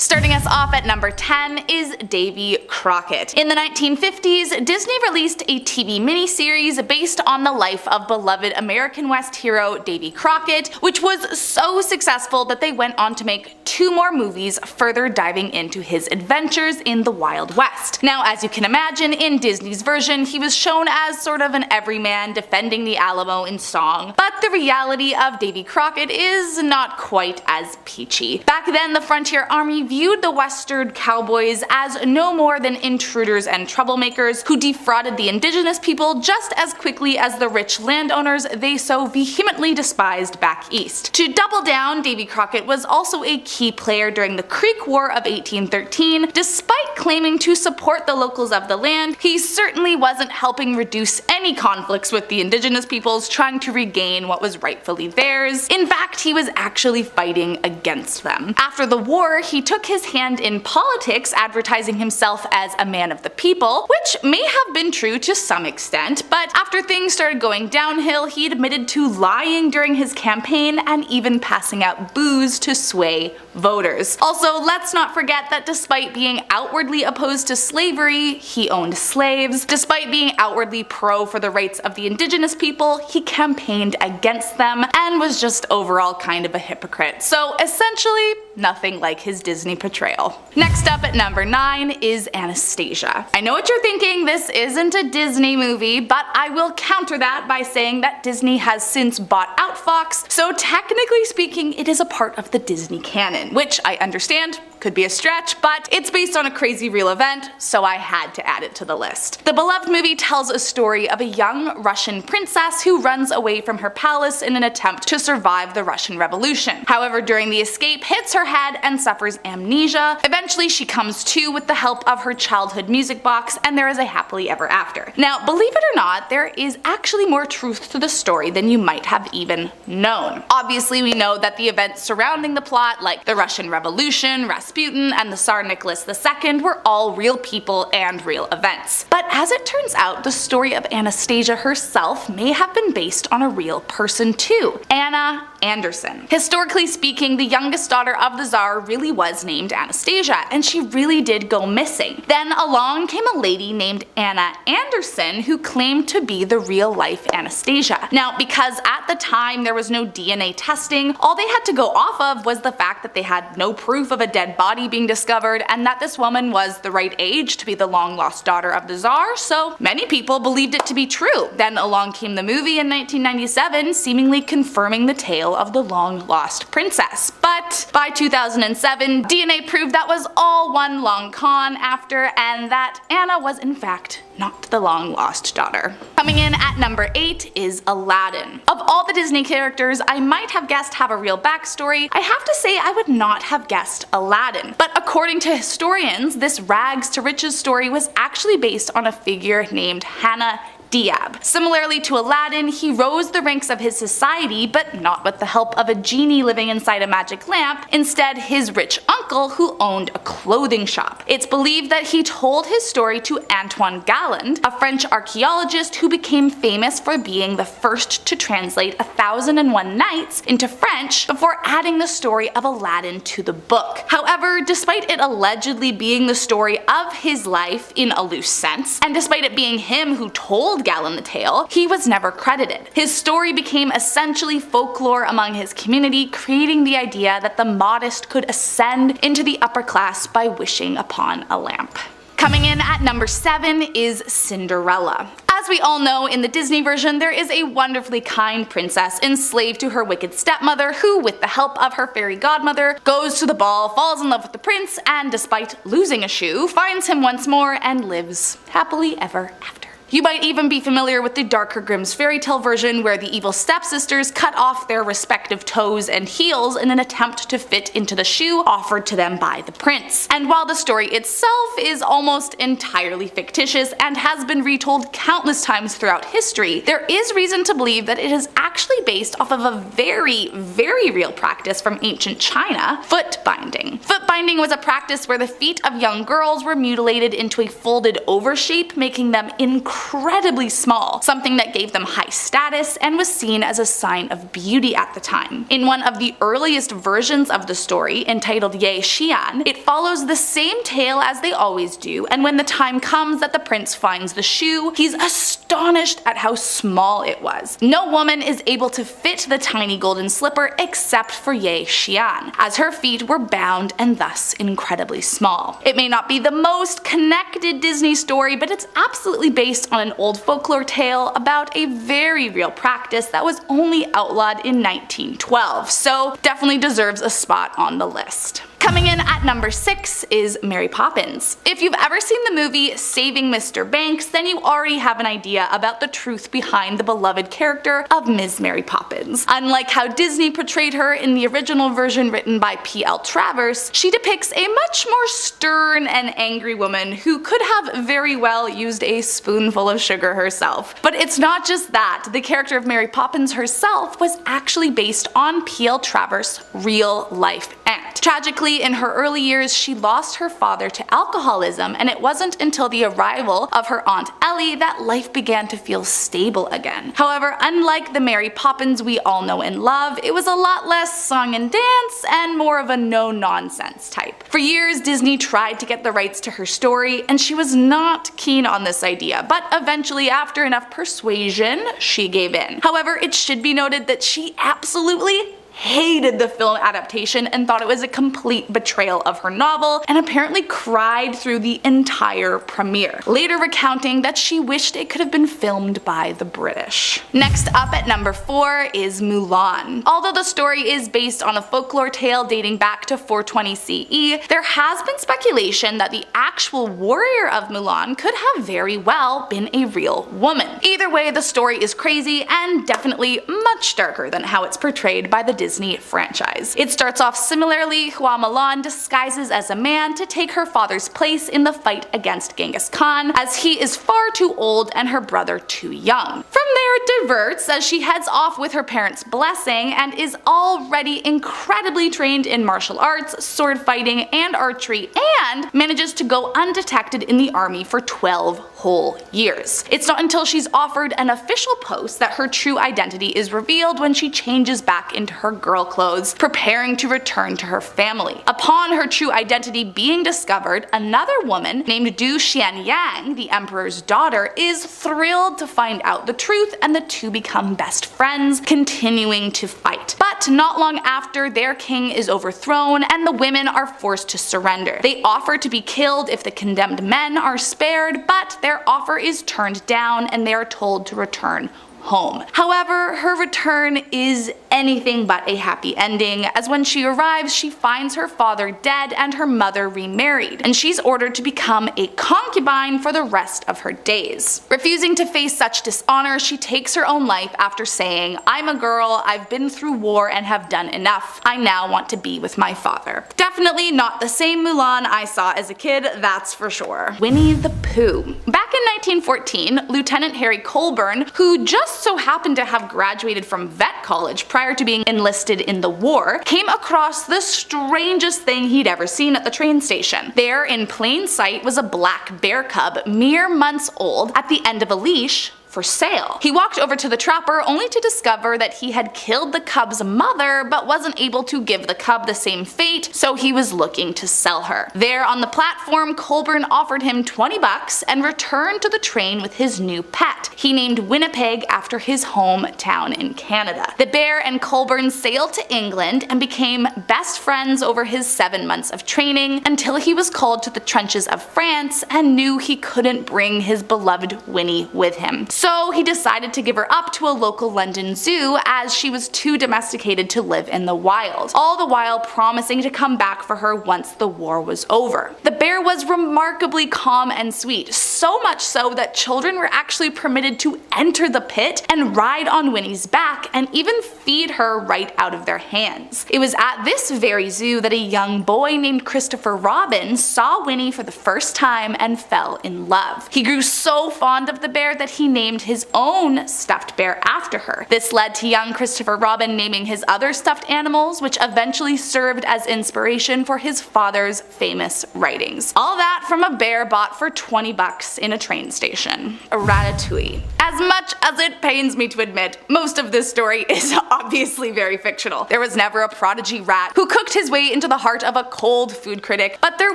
Starting us off at number 10 is Davy Crockett. In the 1950s, Disney released a TV miniseries based on the life of beloved American West hero Davy Crockett, which was so successful that they went on to make 2 more movies further diving into his adventures in the Wild West. Now, as you can imagine, in Disney's version, he was shown as sort of an everyman defending the Alamo in song, but the reality of Davy Crockett is not quite as peachy. Back then, the Frontier Army viewed the Western cowboys as no more than intruders and troublemakers who defrauded the indigenous people just as quickly as the rich landowners they so vehemently despised back east. To double down, Davy Crockett was also a key player during the Creek War of 1813. Despite claiming to support the locals of the land, he certainly wasn't helping reduce any conflicts with the indigenous peoples trying to regain what was rightfully theirs. In fact, he was actually fighting against them. After the war, he took his hand in politics, advertising himself as a man of the people, which may have been true to some extent, but after things started going downhill, he admitted to lying during his campaign and even passing out booze to sway voters. Also, let's not forget that despite being outwardly opposed to slavery, he owned slaves. Despite being outwardly pro for the rights of the indigenous people, he campaigned against them and was just overall kind of a hypocrite. So essentially, nothing like his Disney portrayal. Next up at number 9 is Anastasia. I know what you're thinking, this isn't a Disney movie, but I will counter that by saying that Disney has since bought out Fox, so technically speaking it is a part of the Disney canon, which I understand could be a stretch, but it's based on a crazy real event, so I had to add it to the list. The beloved movie tells a story of a young Russian princess who runs away from her palace in an attempt to survive the Russian Revolution. However, during the escape, hits her head and suffers amnesia. Eventually, she comes to with the help of her childhood music box, and there is a happily ever after. Now, believe it or not, there is actually more truth to the story than you might have even known. Obviously, we know that the events surrounding the plot, like the Russian Revolution, Rasputin, and the Tsar Nicholas II were all real people and real events. But as it turns out, the story of Anastasia herself may have been based on a real person too, Anna Anderson. Historically speaking, the youngest daughter of the Tsar really was named Anastasia, and she really did go missing. Then along came a lady named Anna Anderson who claimed to be the real-life Anastasia. Now, because at the time there was no DNA testing, all they had to go off of was the fact that they had no proof of a dead body being discovered and that this woman was the right age to be the long-lost daughter of the Tsar, so many people believed it to be true. Then along came the movie in 1997, seemingly confirming the tale of the long-lost princess. But by 2007, DNA proved that was all one long con after, and that Anna was in fact not the long-lost daughter. Coming in at number 8 is Aladdin. Of all the Disney characters I might have guessed have a real backstory, I have to say I would not have guessed Aladdin. But according to historians, this rags to riches story was actually based on a figure named Hannah Diab. Similarly to Aladdin, he rose the ranks of his society, but not with the help of a genie living inside a magic lamp, instead his rich uncle who owned a clothing shop. It's believed that he told his story to Antoine Galland, a French archaeologist who became famous for being the first to translate 1001 Nights into French before adding the story of Aladdin to the book. However, despite it allegedly being the story of his life in a loose sense, and despite it being him who told Galland the tale, he was never credited. His story became essentially folklore among his community, creating the idea that the modest could ascend into the upper class by wishing upon a lamp. Coming in at number 7 is Cinderella. As we all know, in the Disney version, there is a wonderfully kind princess enslaved to her wicked stepmother who, with the help of her fairy godmother, goes to the ball, falls in love with the prince, and despite losing a shoe, finds him once more and lives happily ever after. You might even be familiar with the darker Grimm's fairy tale version where the evil stepsisters cut off their respective toes and heels in an attempt to fit into the shoe offered to them by the prince. And while the story itself is almost entirely fictitious and has been retold countless times throughout history, there is reason to believe that it is actually based off of a very, very real practice from ancient China, foot binding. Foot binding was a practice where the feet of young girls were mutilated into a folded over shape, making them incredibly incredibly small, something that gave them high status and was seen as a sign of beauty at the time. In one of the earliest versions of the story, entitled Ye Xian, it follows the same tale as they always do, and when the time comes that the prince finds the shoe, he's astonished at how small it was. No woman is able to fit the tiny golden slipper except for Ye Xian, as her feet were bound and thus incredibly small. It may not be the most connected Disney story, but it's absolutely based on an old folklore tale about a very real practice that was only outlawed in 1912, so definitely deserves a spot on the list. Coming in at number 6 is Mary Poppins. If you've ever seen the movie Saving Mr. Banks, then you already have an idea about the truth behind the beloved character of Ms. Mary Poppins. Unlike how Disney portrayed her in the original version written by P.L. Travers, she depicts a much more stern and angry woman who could have very well used a spoonful of sugar herself. But it's not just that. The character of Mary Poppins herself was actually based on P.L. Travers' real life aunt. Tragically, in her early years, she lost her father to alcoholism, and it wasn't until the arrival of her Aunt Ellie that life began to feel stable again. However, unlike the Mary Poppins we all know and love, it was a lot less song and dance and more of a no-nonsense type. For years, Disney tried to get the rights to her story, and she was not keen on this idea, but eventually, after enough persuasion, she gave in. However, it should be noted that she absolutely hated the film adaptation and thought it was a complete betrayal of her novel, and apparently cried through the entire premiere, later recounting that she wished it could have been filmed by the British. Next up at number 4 is Mulan. Although the story is based on a folklore tale dating back to 420 CE, there has been speculation that the actual warrior of Mulan could have very well been a real woman. Either way, the story is crazy and definitely much darker than how it's portrayed by the Disney franchise. It starts off similarly. Hua Mulan disguises as a man to take her father's place in the fight against Genghis Khan, as he is far too old and her brother too young. From there it diverts as she heads off with her parents' blessing and is already incredibly trained in martial arts, sword fighting, and archery, and manages to go undetected in the army for 12 whole years. It's not until she's offered an official post that her true identity is revealed when she changes back into her girl clothes, preparing to return to her family. Upon her true identity being discovered, another woman named Du Xianyang, the emperor's daughter, is thrilled to find out the truth, and the two become best friends, continuing to fight. But not long after, their king is overthrown and the women are forced to surrender. They offer to be killed if the condemned men are spared, but their offer is turned down and they are told to return home. However, her return is anything but a happy ending, as when she arrives she finds her father dead and her mother remarried, and she's ordered to become a concubine for the rest of her days. Refusing to face such dishonor, she takes her own life after saying, "I'm a girl, I've been through war and have done enough. I now want to be with my father." Definitely not the same Mulan I saw as a kid, that's for sure. Winnie the Pooh. Back in 1914, Lieutenant Harry Colburn, who just so happened to have graduated from vet college prior to being enlisted in the war, came across the strangest thing he'd ever seen at the train station. There, in plain sight, was a black bear cub, mere months old, at the end of a leash, for sale. He walked over to the trapper only to discover that he had killed the cub's mother but wasn't able to give the cub the same fate, so he was looking to sell her. There on the platform, Colburn offered him $20 and returned to the train with his new pet. He named Winnipeg after his hometown in Canada. The bear and Colburn sailed to England and became best friends over his 7 months of training, until he was called to the trenches of France and knew he couldn't bring his beloved Winnie with him. So he decided to give her up to a local London zoo, as she was too domesticated to live in the wild, all the while promising to come back for her once the war was over. The bear was remarkably calm and sweet, so much so that children were actually permitted to enter the pit and ride on Winnie's back and even feed her right out of their hands. It was at this very zoo that a young boy named Christopher Robin saw Winnie for the first time and fell in love. He grew so fond of the bear that he named named his own stuffed bear after her. This led to young Christopher Robin naming his other stuffed animals, which eventually served as inspiration for his father's famous writings. All that from a bear bought for 20 bucks in a train station. Ratatouille. As much as it pains me to admit, most of this story is obviously very fictional. There was never a prodigy rat who cooked his way into the heart of a cold food critic, but there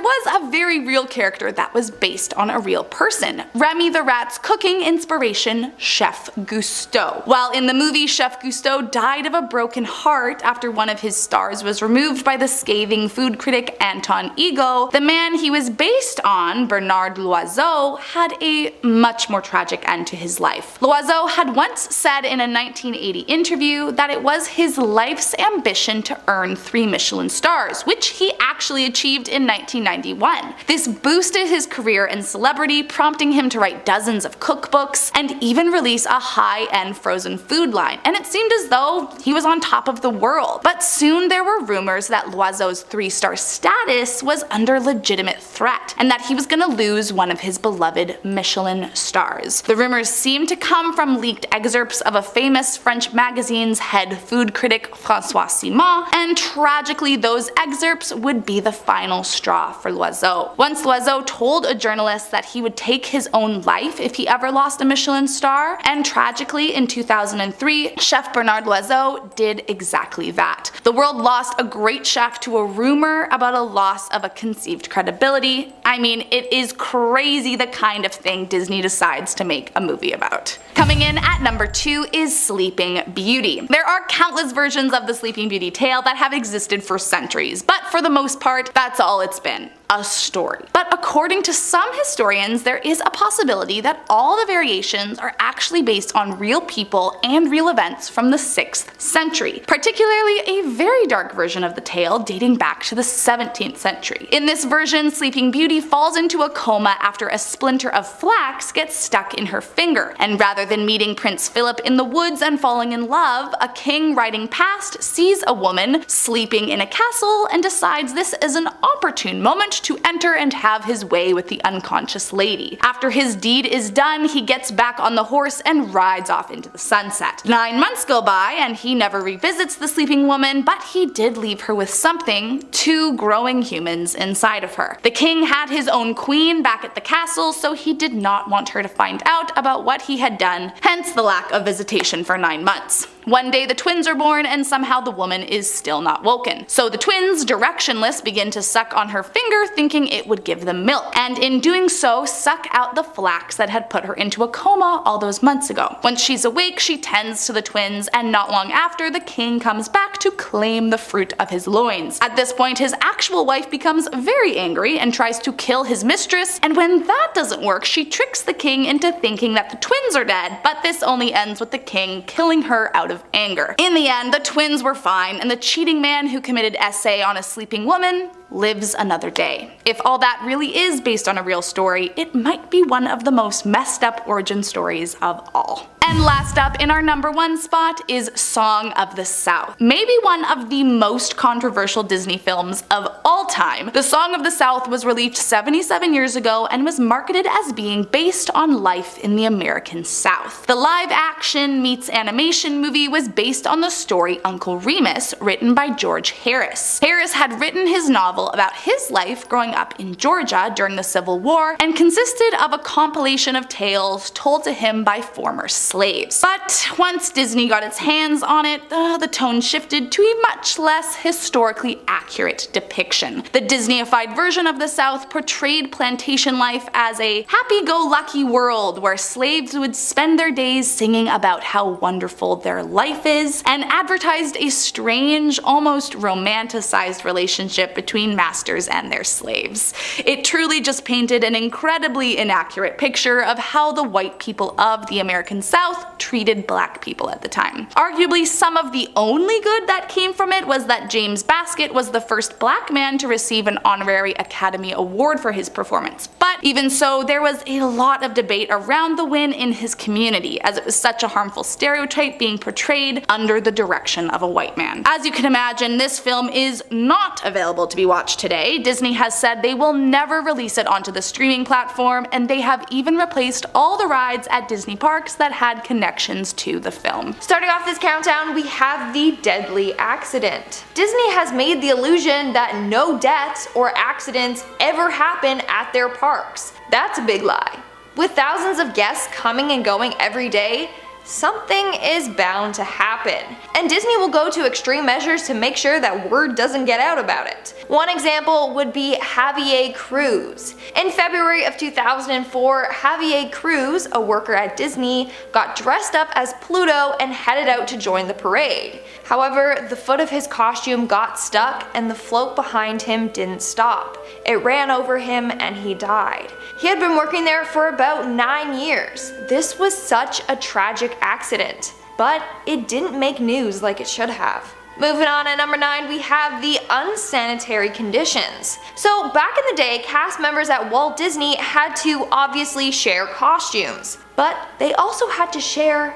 was a very real character that was based on a real person. Remy the rat's cooking inspiration, Chef Gusteau. While in the movie, Chef Gusteau died of a broken heart after one of his stars was removed by the scathing food critic Anton Ego, the man he was based on, Bernard Loiseau, had a much more tragic end to his life. Loiseau had once said in a 1980 interview that it was his life's ambition to earn 3 Michelin stars, which he actually achieved in 1991. This boosted his career and celebrity, prompting him to write dozens of cookbooks and even release a high-end frozen food line, and it seemed as though he was on top of the world. But soon there were rumors that Loiseau's 3-star status was under legitimate threat, and that he was gonna lose one of his beloved Michelin stars. The rumors seemed to come from leaked excerpts of a famous French magazine's head food critic François Simon, and tragically those excerpts would be the final straw for Loiseau. Once Loiseau told a journalist that he would take his own life if he ever lost a Michelin star, and tragically in 2003, Chef Bernard Loiseau did exactly that. The world lost a great chef to a rumor about a loss of a conceived credibility. I mean, it is crazy the kind of thing Disney decides to make a movie about. Coming in at number 2 is Sleeping Beauty. There are countless versions of the Sleeping Beauty tale that have existed for centuries, but for the most part, that's all it's been. A story. But according to some historians, there is a possibility that all the variations are actually based on real people and real events from the 6th century, particularly a very dark version of the tale dating back to the 17th century. In this version, Sleeping Beauty falls into a coma after a splinter of flax gets stuck in her finger, and rather than meeting Prince Philip in the woods and falling in love, a king riding past sees a woman sleeping in a castle and decides this is an opportune moment to enter and have his way with the unconscious lady. After his deed is done, he gets back on the horse and rides off into the sunset. 9 months go by and he never revisits the sleeping woman, but he did leave her with something, 2 growing humans inside of her. The king had his own queen back at the castle, so he did not want her to find out about what he had done, hence the lack of visitation for 9 months. One day the twins are born and somehow the woman is still not woken. So the twins, directionless, begin to suck on her finger thinking it would give them milk, and in doing so suck out the flax that had put her into a coma all those months ago. Once she's awake, she tends to the twins, and not long after the king comes back to claim the fruit of his loins. At this point his actual wife becomes very angry and tries to kill his mistress, and when that doesn't work she tricks the king into thinking that the twins are dead, but this only ends with the king killing her out of anger. In the end, the twins were fine, and the cheating man who committed essay on a sleeping woman lives another day. If all that really is based on a real story, it might be one of the most messed up origin stories of all. And last up in our number 1 spot is Song of the South. Maybe one of the most controversial Disney films of all time. The Song of the South was released 77 years ago and was marketed as being based on life in the American South. The live action meets animation movie was based on the story Uncle Remus, written by George Harris. Harris had written his novel about his life growing up in Georgia during the Civil War and consisted of a compilation of tales told to him by former slaves. But once Disney got its hands on it, the tone shifted to a much less historically accurate depiction. The Disneyified version of the South portrayed plantation life as a happy-go-lucky world where slaves would spend their days singing about how wonderful their life is, and advertised a strange, almost romanticized relationship between masters and their slaves. It truly just painted an incredibly inaccurate picture of how the white people of the American South South treated black people at the time. Arguably, some of the only good that came from it was that James Baskett was the first black man to receive an honorary Academy Award for his performance. But even so, there was a lot of debate around the win in his community, as it was such a harmful stereotype being portrayed under the direction of a white man. As you can imagine, this film is not available to be watched today. Disney has said they will never release it onto the streaming platform, and they have even replaced all the rides at Disney parks that had connections to the film. Starting off this countdown, we have the deadly accident. Disney has made the illusion that no deaths or accidents ever happen at their parks. That's a big lie. With thousands of guests coming and going every day, something is bound to happen, and Disney will go to extreme measures to make sure that word doesn't get out about it. One example would be Javier Cruz. In February of 2004, Javier Cruz, a worker at Disney, got dressed up as Pluto and headed out to join the parade. However, the foot of his costume got stuck and the float behind him didn't stop. It ran over him and he died. He had been working there for about 9 years. This was such a tragic accident, but it didn't make news like it should have. Moving on, at number 9, we have the unsanitary conditions. So back in the day, cast members at Walt Disney had to obviously share costumes, but they also had to share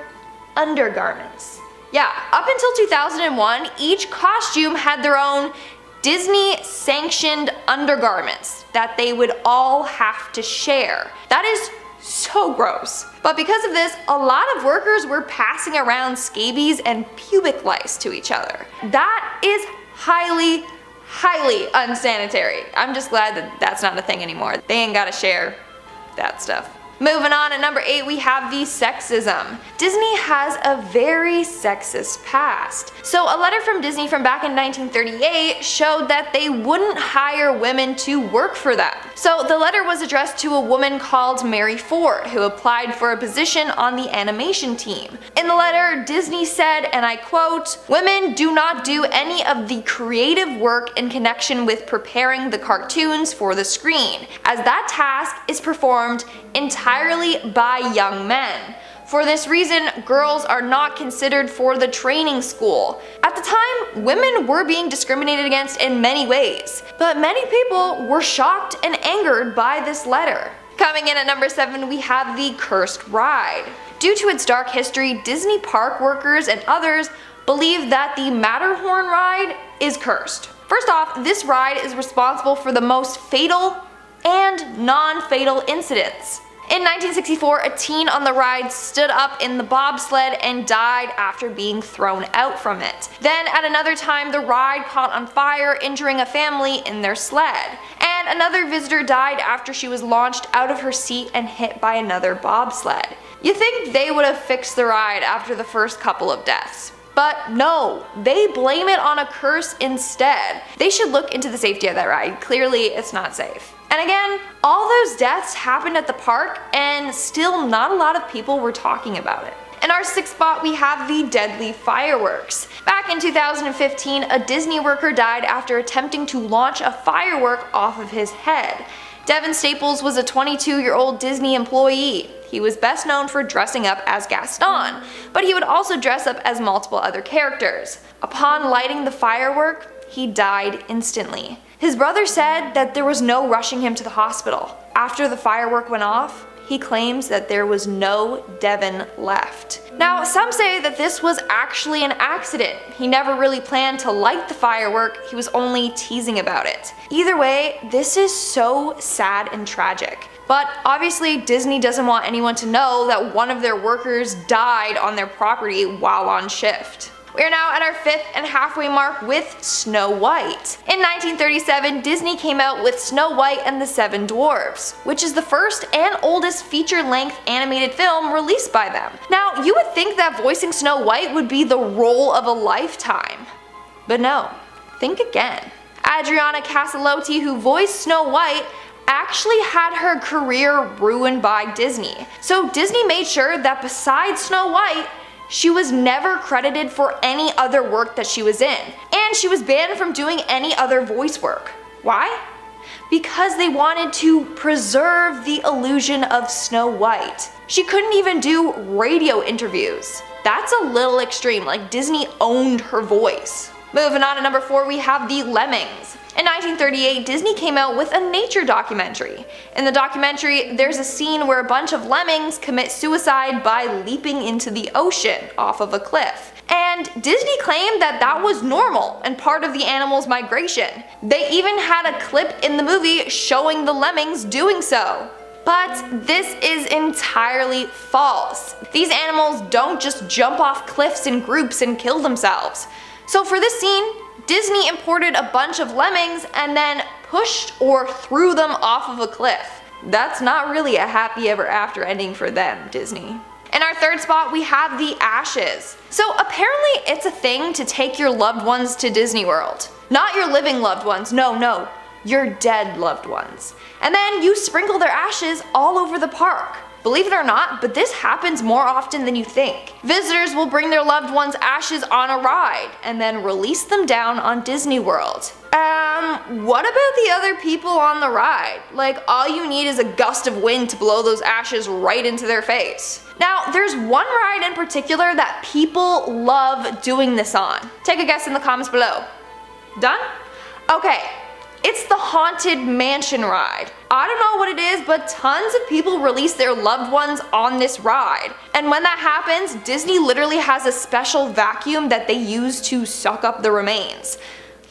undergarments. Yeah, up until 2001, each costume had their own Disney-sanctioned undergarments that they would all have to share. That is so gross. But because of this, a lot of workers were passing around scabies and pubic lice to each other. That is highly, highly unsanitary. I'm just glad that that's not a thing anymore. They ain't gotta share that stuff. Moving on, at number 8, we have the sexism. Disney has a very sexist past. So a letter from Disney from back in 1938 showed that they wouldn't hire women to work for them. So the letter was addressed to a woman called Mary Ford, who applied for a position on the animation team. In the letter, Disney said, and I quote, "Women do not do any of the creative work in connection with preparing the cartoons for the screen, as that task is performed entirely by young men. For this reason, girls are not considered for the training school." At the time, women were being discriminated against in many ways, but many people were shocked and angered by this letter. Coming in at number 7, we have the cursed ride. Due to its dark history, Disney park workers and others believe that the Matterhorn ride is cursed. First off, this ride is responsible for the most fatal and non-fatal incidents. In 1964, a teen on the ride stood up in the bobsled and died after being thrown out from it. Then at another time, the ride caught on fire, injuring a family in their sled. And another visitor died after she was launched out of her seat and hit by another bobsled. You think they would have fixed the ride after the first couple of deaths. But no, they blame it on a curse instead. They should look into the safety of that ride. Clearly, it's not safe. And again, all those deaths happened at the park, and still not a lot of people were talking about it. In our 6th spot, we have the deadly fireworks. Back in 2015, a Disney worker died after attempting to launch a firework off of his head. Devin Staples was a 22-year-old Disney employee. He was best known for dressing up as Gaston, but he would also dress up as multiple other characters. Upon lighting the firework, he died instantly. His brother said that there was no rushing him to the hospital. After the firework went off, he claims that there was no Devin left. Now, some say that this was actually an accident. He never really planned to light the firework, he was only teasing about it. Either way, this is so sad and tragic. But obviously, Disney doesn't want anyone to know that one of their workers died on their property while on shift. We are now at our 5th and halfway mark with Snow White. In 1937, Disney came out with Snow White and the Seven Dwarfs, which is the first and oldest feature-length animated film released by them. Now, you would think that voicing Snow White would be the role of a lifetime. But no, think again. Adriana Caselotti, who voiced Snow White, actually had her career ruined by Disney. So Disney made sure that besides Snow White, she was never credited for any other work that she was in, and she was banned from doing any other voice work. Why? because they wanted to preserve the illusion of Snow White. She couldn't even do radio interviews. That's a little extreme, like Disney owned her voice. Moving on to number 4, we have the Lemmings. In 1938, Disney came out with a nature documentary. In the documentary, there's a scene where a bunch of lemmings commit suicide by leaping into the ocean off of a cliff. And Disney claimed that that was normal and part of the animals' migration. They even had a clip in the movie showing the lemmings doing so. But this is entirely false. These animals don't just jump off cliffs in groups and kill themselves. So for this scene, Disney imported a bunch of lemmings and then pushed or threw them off of a cliff. That's not really a happy ever after ending for them, Disney. In our third spot, we have the ashes. So apparently it's a thing to take your loved ones to Disney World. Not your living loved ones, no, your dead loved ones. And then you sprinkle their ashes all over the park. Believe it or not, but this happens more often than you think. Visitors will bring their loved ones' ashes on a ride and then release them down on Disney World. What about the other people on the ride? Like, all you need is a gust of wind to blow those ashes right into their face. Now, there's one ride in particular that people love doing this on. Take a guess in the comments below. Done? Okay. It's the Haunted Mansion ride. I don't know what it is, but tons of people release their loved ones on this ride. And when that happens, Disney literally has a special vacuum that they use to suck up the remains.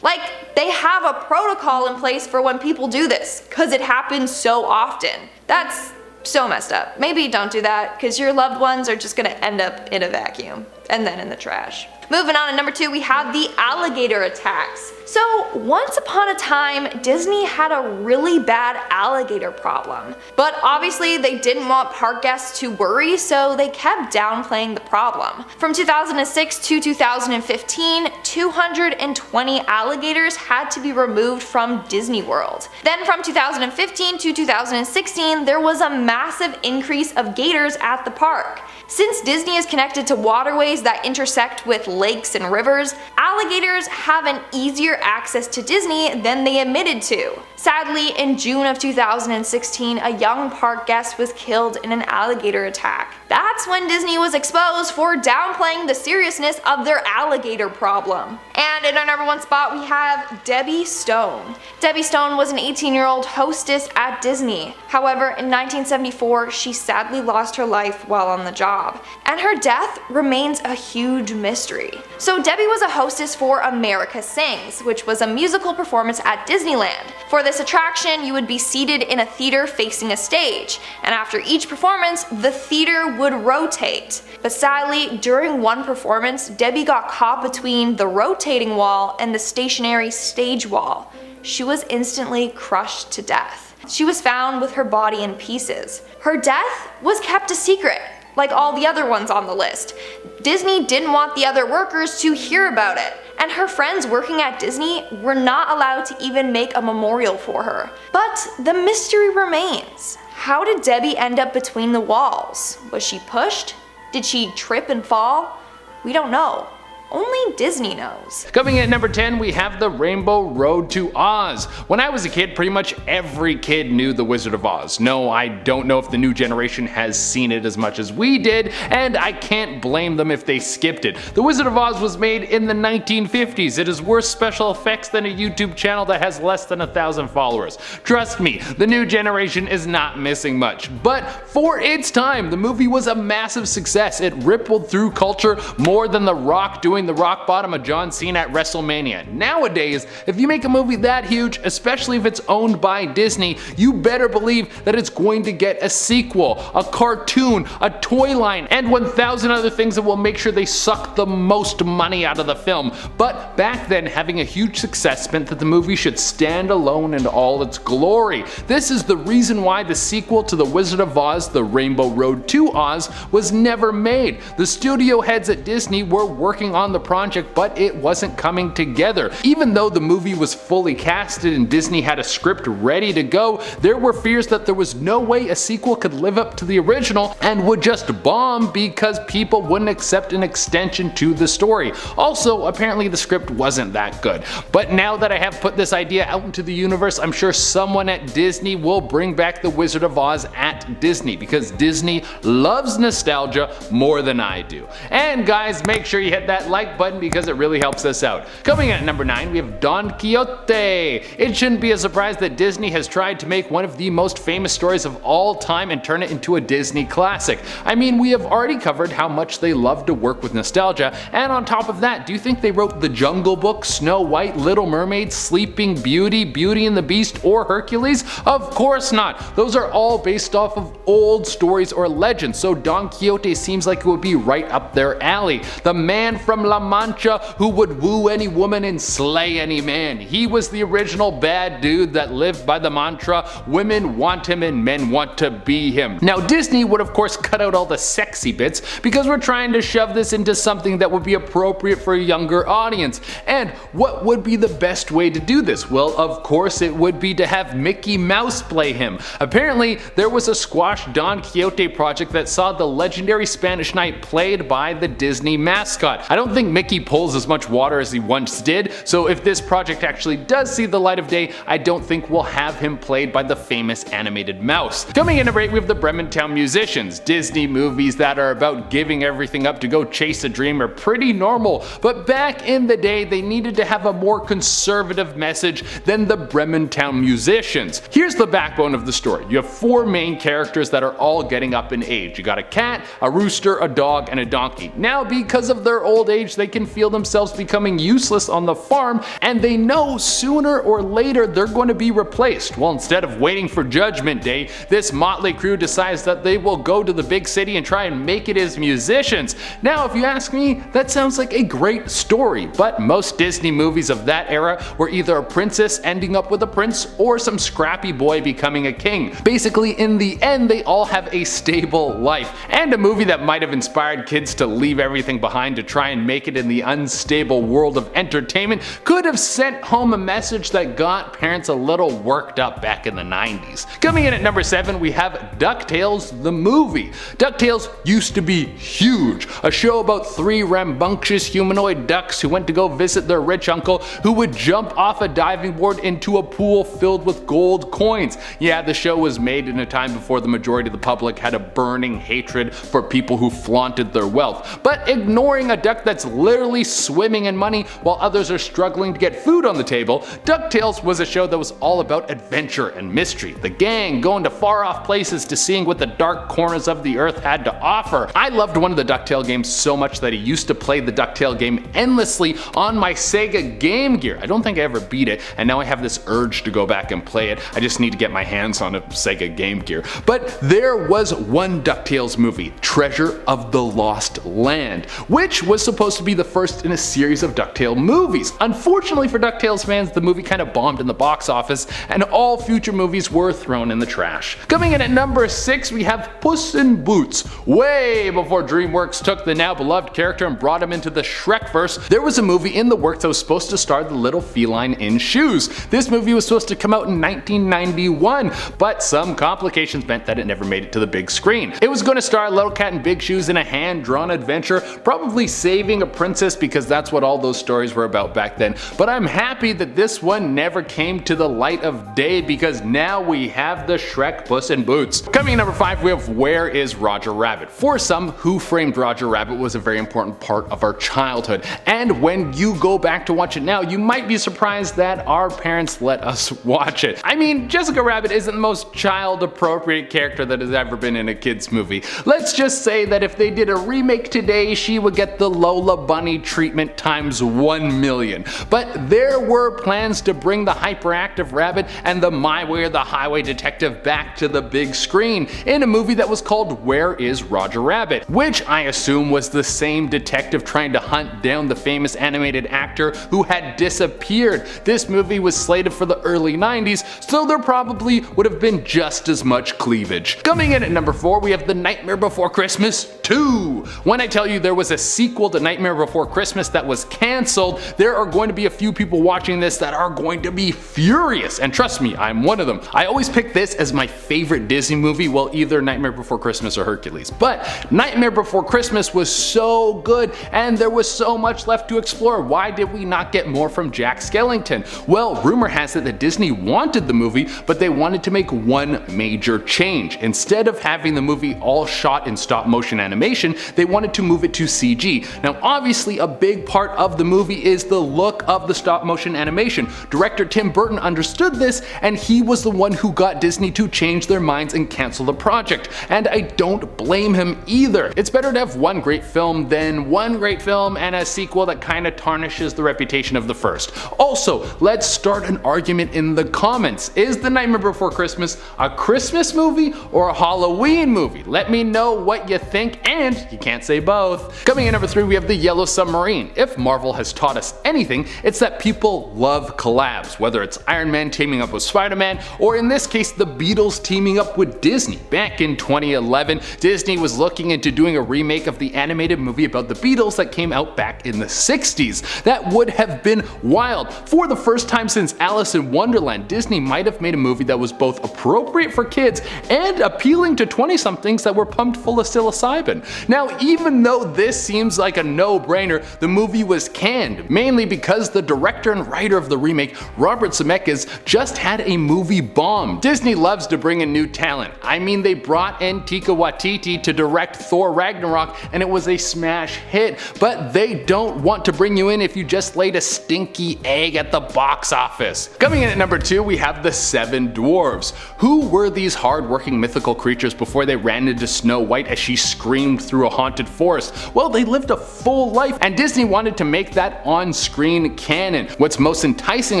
Like, they have a protocol in place for when people do this, cause it happens so often. That's so messed up. Maybe don't do that, cause your loved ones are just gonna end up in a vacuum, and then in the trash. Moving on to number 2, we have the alligator attacks. So once upon a time, Disney had a really bad alligator problem. But obviously they didn't want park guests to worry, so they kept downplaying the problem. From 2006 to 2015, 220 alligators had to be removed from Disney World. Then from 2015 to 2016, there was a massive increase of gators at the park. Since Disney is connected to waterways that intersect with lakes and rivers, alligators have an easier access to Disney than they admitted to. Sadly, in June of 2016, a young park guest was killed in an alligator attack. That's when Disney was exposed for downplaying the seriousness of their alligator problem. And in our number 1 spot, we have Debbie Stone. Debbie Stone was an 18-year-old hostess at Disney. However, in 1974, she sadly lost her life while on the job. And her death remains a huge mystery. So Debbie was a hostess for America Sings, which was a musical performance at Disneyland. For this attraction, you would be seated in a theater facing a stage, and after each performance, the theater would rotate. But sadly, during one performance, Debbie got caught between the rotating wall and the stationary stage wall. She was instantly crushed to death. She was found with her body in pieces. Her death was kept a secret, like all the other ones on the list. Disney didn't want the other workers to hear about it, and her friends working at Disney were not allowed to even make a memorial for her. But the mystery remains. How did Debbie end up between the walls? Was she pushed? Did she trip and fall? We don't know. Only Disney knows. Coming in at number 10, we have the Rainbow Road to Oz. When I was a kid, pretty much every kid knew the Wizard of Oz. No, I don't know if the new generation has seen it as much as we did, and I can't blame them if they skipped it. The Wizard of Oz was made in the 1950s. It is worse special effects than a YouTube channel that has less than 1,000 followers. Trust me, the new generation is not missing much. But for its time, the movie was a massive success. It rippled through culture more than The Rock doing the rock bottom of John Cena at WrestleMania. Nowadays, if you make a movie that huge, especially if it's owned by Disney, you better believe that it's going to get a sequel, a cartoon, a toy line, and 1,000 other things that will make sure they suck the most money out of the film. But back then, having a huge success meant that the movie should stand alone in all its glory. This is the reason why the sequel to The Wizard of Oz, The Rainbow Road to Oz, was never made. The studio heads at Disney were working on on the project, but it wasn't coming together. Even though the movie was fully casted and Disney had a script ready to go, there were fears that there was no way a sequel could live up to the original and would just bomb because people wouldn't accept an extension to the story. Also, apparently the script wasn't that good. But now that I have put this idea out into the universe, I'm sure someone at Disney will bring back The Wizard of Oz at Disney, because Disney loves nostalgia more than I do. And guys, make sure you hit that like button because it really helps us out. Coming in at number 9, we have Don Quixote. It shouldn't be a surprise that Disney has tried to make one of the most famous stories of all time and turn it into a Disney classic. I mean, we have already covered how much they love to work with nostalgia, and on top of that, do you think they wrote The Jungle Book, Snow White, Little Mermaid, Sleeping Beauty, Beauty and the Beast, or Hercules? Of course not. Those are all based off of old stories or legends, so Don Quixote seems like it would be right up their alley. The man from La Mancha who would woo any woman and slay any man. He was the original bad dude that lived by the mantra, women want him and men want to be him. Now Disney would of course cut out all the sexy bits because we're trying to shove this into something that would be appropriate for a younger audience. And what would be the best way to do this? Well, of course it would be to have Mickey Mouse play him. Apparently there was a squash Don Quixote project that saw the legendary Spanish Knight played by the Disney mascot. I don't think Mickey pulls as much water as he once did, so if this project actually does see the light of day, I don't think we'll have him played by the famous animated mouse. Coming in at number 8, we have the Bremerton Musicians. Disney movies that are about giving everything up to go chase a dream are pretty normal, but back in the day they needed to have a more conservative message than the Bremerton Musicians. Here's the backbone of the story. You have 4 main characters that are all getting up in age. You got a cat, a rooster, a dog, and a donkey. Now because of their old age they can feel themselves becoming useless on the farm, and they know sooner or later they're going to be replaced. Well, instead of waiting for Judgment Day, this motley crew decides that they will go to the big city and try and make it as musicians. Now if you ask me, that sounds like a great story, but most Disney movies of that era were either a princess ending up with a prince or some scrappy boy becoming a king. Basically in the end they all have a stable life, and a movie that might have inspired kids to leave everything behind to try and make it in the unstable world of entertainment could have sent home a message that got parents a little worked up back in the 90s. Coming in at number 7, we have DuckTales the movie. DuckTales used to be huge, a show about 3 rambunctious humanoid ducks who went to go visit their rich uncle who would jump off a diving board into a pool filled with gold coins. Yeah, the show was made in a time before the majority of the public had a burning hatred for people who flaunted their wealth, but ignoring a duck that's literally swimming in money while others are struggling to get food on the table, DuckTales was a show that was all about adventure and mystery, the gang going to far off places to seeing what the dark corners of the earth had to offer. I loved one of the DuckTale games so much that I used to play the DuckTale game endlessly on my Sega Game Gear. I don't think I ever beat it, and now I have this urge to go back and play it. I just need to get my hands on a Sega Game Gear. But there was one DuckTales movie, Treasure of the Lost Land, which was supposed to be the first in a series of DuckTale movies. Unfortunately for DuckTales fans, the movie kind of bombed in the box office, and all future movies were thrown in the trash. Coming in at number 6, we have Puss in Boots. Way before DreamWorks took the now beloved character and brought him into the Shrekverse, there was a movie in the works that was supposed to star the little feline in shoes. This movie was supposed to come out in 1991, but some complications meant that it never made it to the big screen. It was going to star a little cat in big shoes in a hand-drawn adventure, probably saving a princess because that's what all those stories were about back then. But I'm happy that this one never came to the light of day because now we have the Shrek Puss in Boots. Coming in number 5, we have Where is Roger Rabbit? For some, Who Framed Roger Rabbit was a very important part of our childhood, and when you go back to watch it now, you might be surprised that our parents let us watch it. I mean, Jessica Rabbit isn't the most child-appropriate character that has ever been in a kids movie. Let's just say that if they did a remake today, she would get the Lola Bunny treatment times 1 million. But there were plans to bring the hyperactive rabbit and the My Way or the Highway detective back to the big screen in a movie that was called Where is Roger Rabbit, which I assume was the same detective trying to hunt down the famous animated actor who had disappeared. This movie was slated for the early 90s, so there probably would have been just as much cleavage. Coming in at number 4, we have The Nightmare Before Christmas 2. When I tell you there was a sequel to Nightmare Nightmare Before Christmas that was cancelled, there are going to be a few people watching this that are going to be furious, and trust me, I'm one of them. I always pick this as my favorite Disney movie, well, either Nightmare Before Christmas or Hercules, but Nightmare Before Christmas was so good and there was so much left to explore. Why did we not get more from Jack Skellington? Well, rumor has it that Disney wanted the movie, but they wanted to make one major change. Instead of having the movie all shot in stop motion animation, they wanted to move it to CG. Now obviously a big part of the movie is the look of the stop motion animation. Director Tim Burton understood this, and he was the one who got Disney to change their minds and cancel the project, and I don't blame him either. It's better to have one great film than one great film and a sequel that kinda tarnishes the reputation of the first. Also, let's start an argument in the comments. Is The Nightmare Before Christmas a Christmas movie or a Halloween movie? Let me know what you think, and you can't say both. Coming in number 3, we have The Yellow Submarine. If Marvel has taught us anything, it's that people love collabs, whether it's Iron Man teaming up with Spider-Man, or in this case the Beatles teaming up with Disney. Back in 2011, Disney was looking into doing a remake of the animated movie about the Beatles that came out back in the 60s. That would have been wild. For the first time since Alice in Wonderland, Disney might have made a movie that was both appropriate for kids and appealing to 20-somethings that were pumped full of psilocybin. Now, even though this seems like a no-brainer, the movie was canned, mainly because the director and writer of the remake, Robert Zemeckis, just had a movie bomb. Disney loves to bring in new talent. I mean, they brought in Taika Waititi to direct Thor Ragnarok and it was a smash hit, but they don't want to bring you in if you just laid a stinky egg at the box office. Coming in at number 2, we have The Seven Dwarves. Who were these hard-working mythical creatures before they ran into Snow White as she screamed through a haunted forest? Well, they lived a full life, and Disney wanted to make that on-screen canon. What's most enticing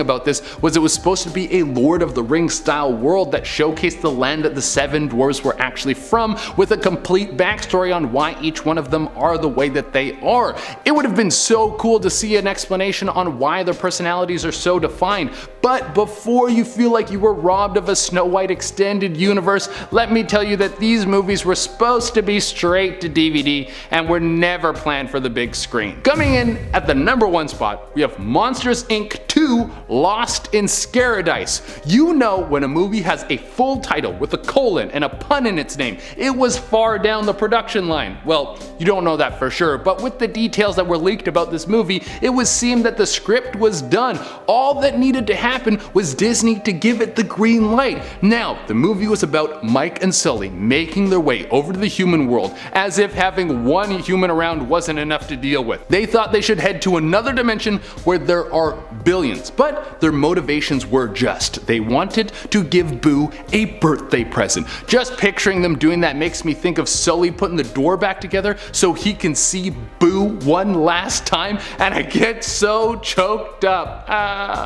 about this was it was supposed to be a Lord of the Rings style world that showcased the land that the Seven Dwarves were actually from, with a complete backstory on why each one of them are the way that they are. It would have been so cool to see an explanation on why their personalities are so defined, but before you feel like you were robbed of a Snow White extended universe, let me tell you that these movies were supposed to be straight to DVD and were never planned for the big screen. Coming in at the number 1 spot, we have Monsters Inc. 2 Lost in Scaradise. You know when a movie has a full title with a colon and a pun in its name, it was far down the production line. Well, you don't know that for sure, but with the details that were leaked about this movie, it would seem that the script was done. All that needed to happen was Disney to give it the green light. Now, the movie was about Mike and Sully making their way over to the human world, as if having one human around wasn't enough to deal with. They thought they should head to another dimension where there are billions, but their motivations were just. They wanted to give Boo a birthday present. Just picturing them doing that makes me think of Sully putting the door back together so he can see Boo one last time, and I get so choked up.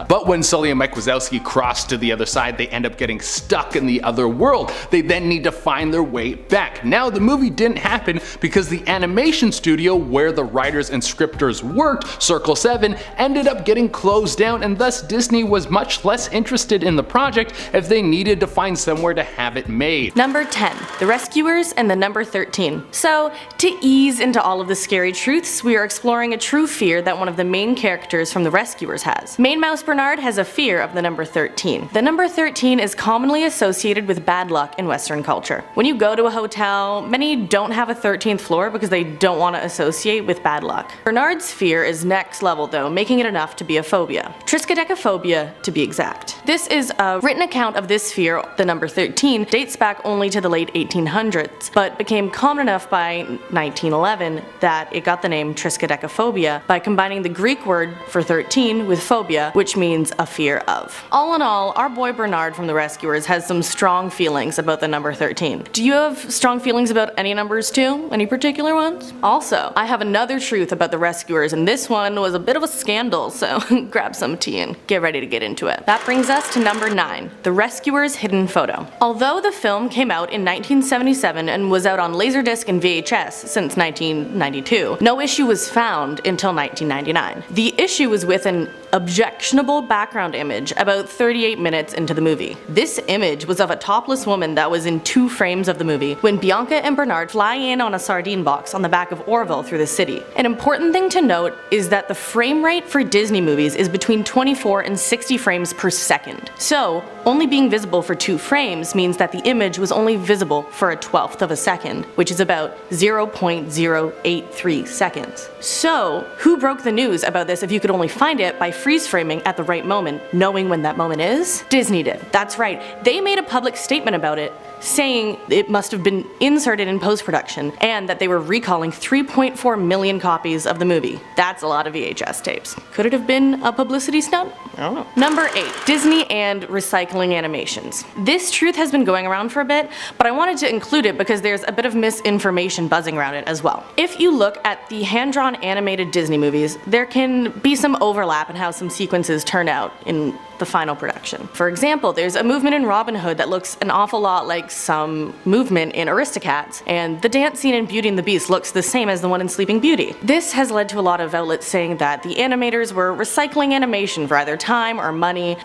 But when Sully and Mike Wazowski cross to the other side, they end up getting stuck in the other world. They then need to find their way back. Now, the movie didn't happen because the animation studio where the writers and scripters worked, Circle 7, ended up getting closed down, and thus Disney was much less interested in the project if they needed to find somewhere to have it made. Number 10, The Rescuers, and the number 13. So, to ease into all of the scary truths, we are exploring a true fear that one of the main characters from The Rescuers has. Main Mouse Bernard has a fear of the number 13. The number 13 is commonly associated with bad luck in Western culture. When you go to a hotel, many don't have a 13th floor because they don't want to associate with bad luck. Bernard's fear is next level though, making it enough to be a phobia. Triskaidekaphobia to be exact. This is a written account of this fear, the number 13, dates back only to the late 1800s, but became common enough by 1911 that it got the name Triskaidekaphobia by combining the Greek word for 13 with phobia, which means a fear of. All in all, our boy Bernard from The Rescuers has some strong feelings about the number 13. Do you have strong feelings about any numbers too? Any particular ones? Also, I have another truth about The Rescuers, and this one was a bit of a scandal, so grab some tea and get ready to get into it. That brings us to number 9, The Rescuers Hidden Photo. Although the film came out in 1977 and was out on Laserdisc and VHS since 1992, no issue was found until 1999. The issue was with an objectionable background image about 38 minutes into the movie. This image was of a topless woman that was in 2 frames of the movie when Bianca and Bernard fly in on a sardine box on the back of Orville through the city. An important thing to note is that the frame rate for Disney movies is between 24 and 60 frames per second. So, only being visible for 2 frames means that the image was only visible for a 1/12 of a second, which is about 0.083 seconds. So, who broke the news about this if you could only find it by freeze framing at the right moment, knowing when that moment is? Disney did. That's right. They made a public statement about it, saying it must have been inserted in post-production and that they were recalling 3.4 million copies of the movie. That's a lot of VHS tapes. Could it have been a publicity stunt? I don't know. Number 8. Disney and recycling animations. This truth has been going around for a bit, but I wanted to include it because there's a bit of misinformation buzzing around it as well. If you look at the hand-drawn animated Disney movies, there can be some overlap in how some sequences turn out in the final production. For example, there's a movement in Robin Hood that looks an awful lot like some movement in Aristocats, and the dance scene in Beauty and the Beast looks the same as the one in Sleeping Beauty. This has led to a lot of outlets saying that the animators were recycling animation for either time or money,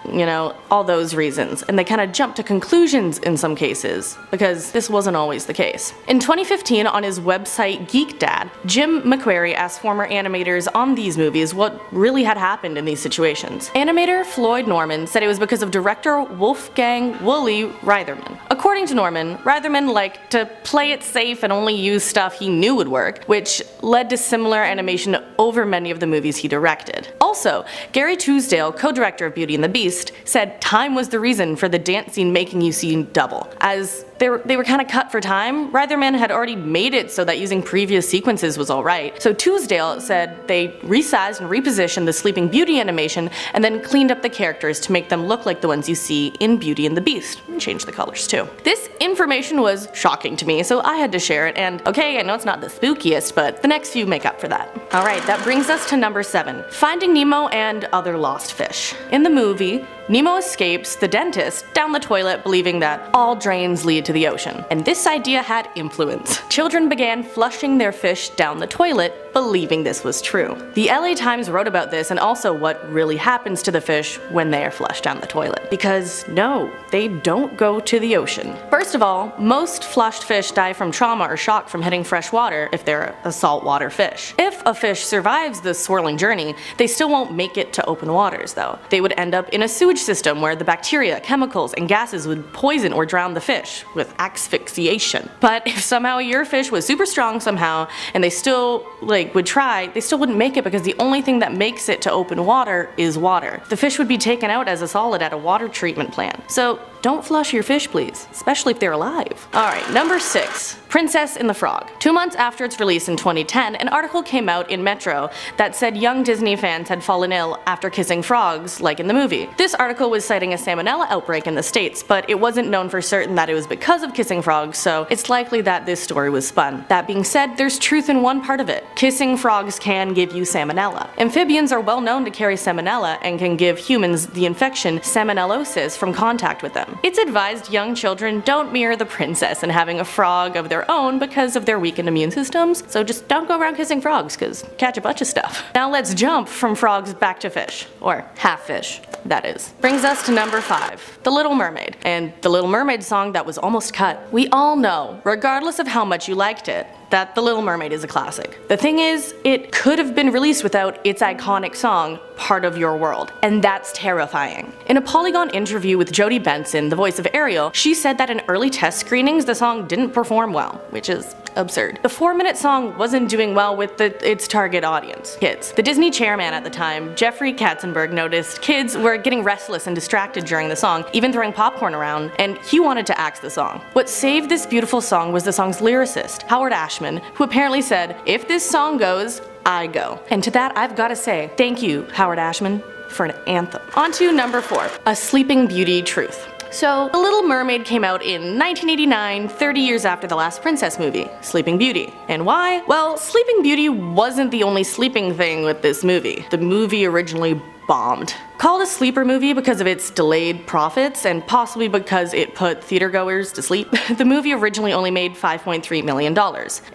all those reasons, and they kind of jumped to conclusions in some cases, because this wasn't always the case. In 2015, on his website Geek Dad, Jim McQuarrie asked former animators on these movies what really had happened in these situations. Animator Floyd Norman said it was because of director Wolfgang "Wooly" Reitherman. According to Norman, Reitherman liked to play it safe and only use stuff he knew would work, which led to similar animation over many of the movies he directed. Also, Gary Truesdale, co-director of Beauty and the Beast, said time was the reason for the dance scene making you see double. As they were kind of cut for time, Reitherman had already made it so that using previous sequences was alright. So Truesdale said they resized and repositioned the Sleeping Beauty animation and then cleaned up the characters to make them look like the ones you see in Beauty and the Beast, and changed the colors too. This information was shocking to me, so I had to share it, and okay, I know it's not the spookiest, but the next few make up for that. Alright, that brings us to number 7, Finding Nemo and Other Lost Fish. In the movie, Nemo escapes the dentist down the toilet believing that all drains lead to the ocean, and this idea had influence. Children began flushing their fish down the toilet, believing this was true. The LA Times wrote about this and also what really happens to the fish when they are flushed down the toilet. Because no, they don't go to the ocean. First of all, most flushed fish die from trauma or shock from hitting fresh water if they're a saltwater fish. If a fish survives the swirling journey, they still won't make it to open waters though. They would end up in a sewage system where the bacteria, chemicals, and gases would poison or drown the fish with asphyxiation. But if somehow your fish was super strong somehow and they still would try, they still wouldn't make it because the only thing that makes it to open water is water. The fish would be taken out as a solid at a water treatment plant. So don't flush your fish, please, especially if they're alive. Alright, number 6, Princess and the Frog. 2 months after its release in 2010, an article came out in Metro that said young Disney fans had fallen ill after kissing frogs, like in the movie. This article was citing a salmonella outbreak in the States, but it wasn't known for certain that it was because of kissing frogs, so it's likely that this story was spun. That being said, there's truth in one part of it. Kissing frogs can give you salmonella. Amphibians are well known to carry salmonella and can give humans the infection salmonellosis from contact with them. It's advised young children don't mirror the princess and having a frog of their own because of their weakened immune systems, so just don't go around kissing frogs cause catch a bunch of stuff. Now let's jump from frogs back to fish, or half fish, that is. Brings us to number 5, The Little Mermaid, and the Little Mermaid song that was almost cut. We all know, regardless of how much you liked it, that The Little Mermaid is a classic. The thing is, it could have been released without its iconic song, Part of Your World, and that's terrifying. In a Polygon interview with Jodie Benson, the voice of Ariel, she said that in early test screenings the song didn't perform well, which is absurd. The 4-minute song wasn't doing well with its target audience, kids. The Disney chairman at the time, Jeffrey Katzenberg, noticed kids were getting restless and distracted during the song, even throwing popcorn around, and he wanted to axe the song. What saved this beautiful song was the song's lyricist, Howard Ashman, who apparently said, "If this song goes, I go." And to that I've gotta say, thank you, Howard Ashman, for an anthem. On to number 4, A Sleeping Beauty Truth. So, The Little Mermaid came out in 1989, 30 years after the last princess movie, Sleeping Beauty. And why? Well, Sleeping Beauty wasn't the only sleeping thing with this movie. The movie originally bombed. Called a sleeper movie because of its delayed profits and possibly because it put theatergoers to sleep, the movie originally only made $5.3 million.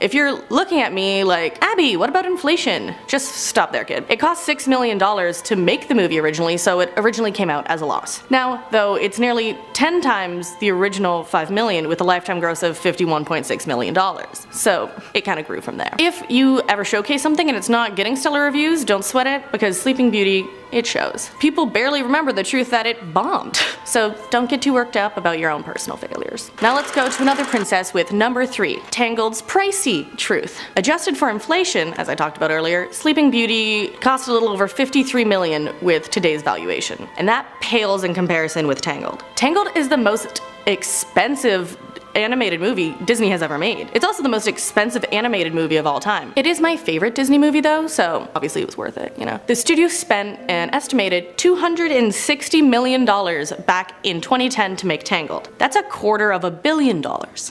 If you're looking at me like, Abby, what about inflation? Just stop there, kid. It cost $6 million to make the movie originally, so it originally came out as a loss. Now, though, it's nearly 10 times the original $5 million with a lifetime gross of $51.6 million. So it kind of grew from there. If you ever showcase something and it's not getting stellar reviews, don't sweat it, because Sleeping Beauty, it shows. People barely remember the truth that it bombed. So don't get too worked up about your own personal failures. Now let's go to another princess with number 3, Tangled's pricey truth. Adjusted for inflation, as I talked about earlier, Sleeping Beauty cost a little over $53 million with today's valuation. And that pales in comparison with Tangled. Tangled is the most expensive animated movie Disney has ever made. It's also the most expensive animated movie of all time. It is my favorite Disney movie though, so obviously it was worth it, you know. The studio spent an estimated $260 million back in 2010 to make Tangled. That's $250 million.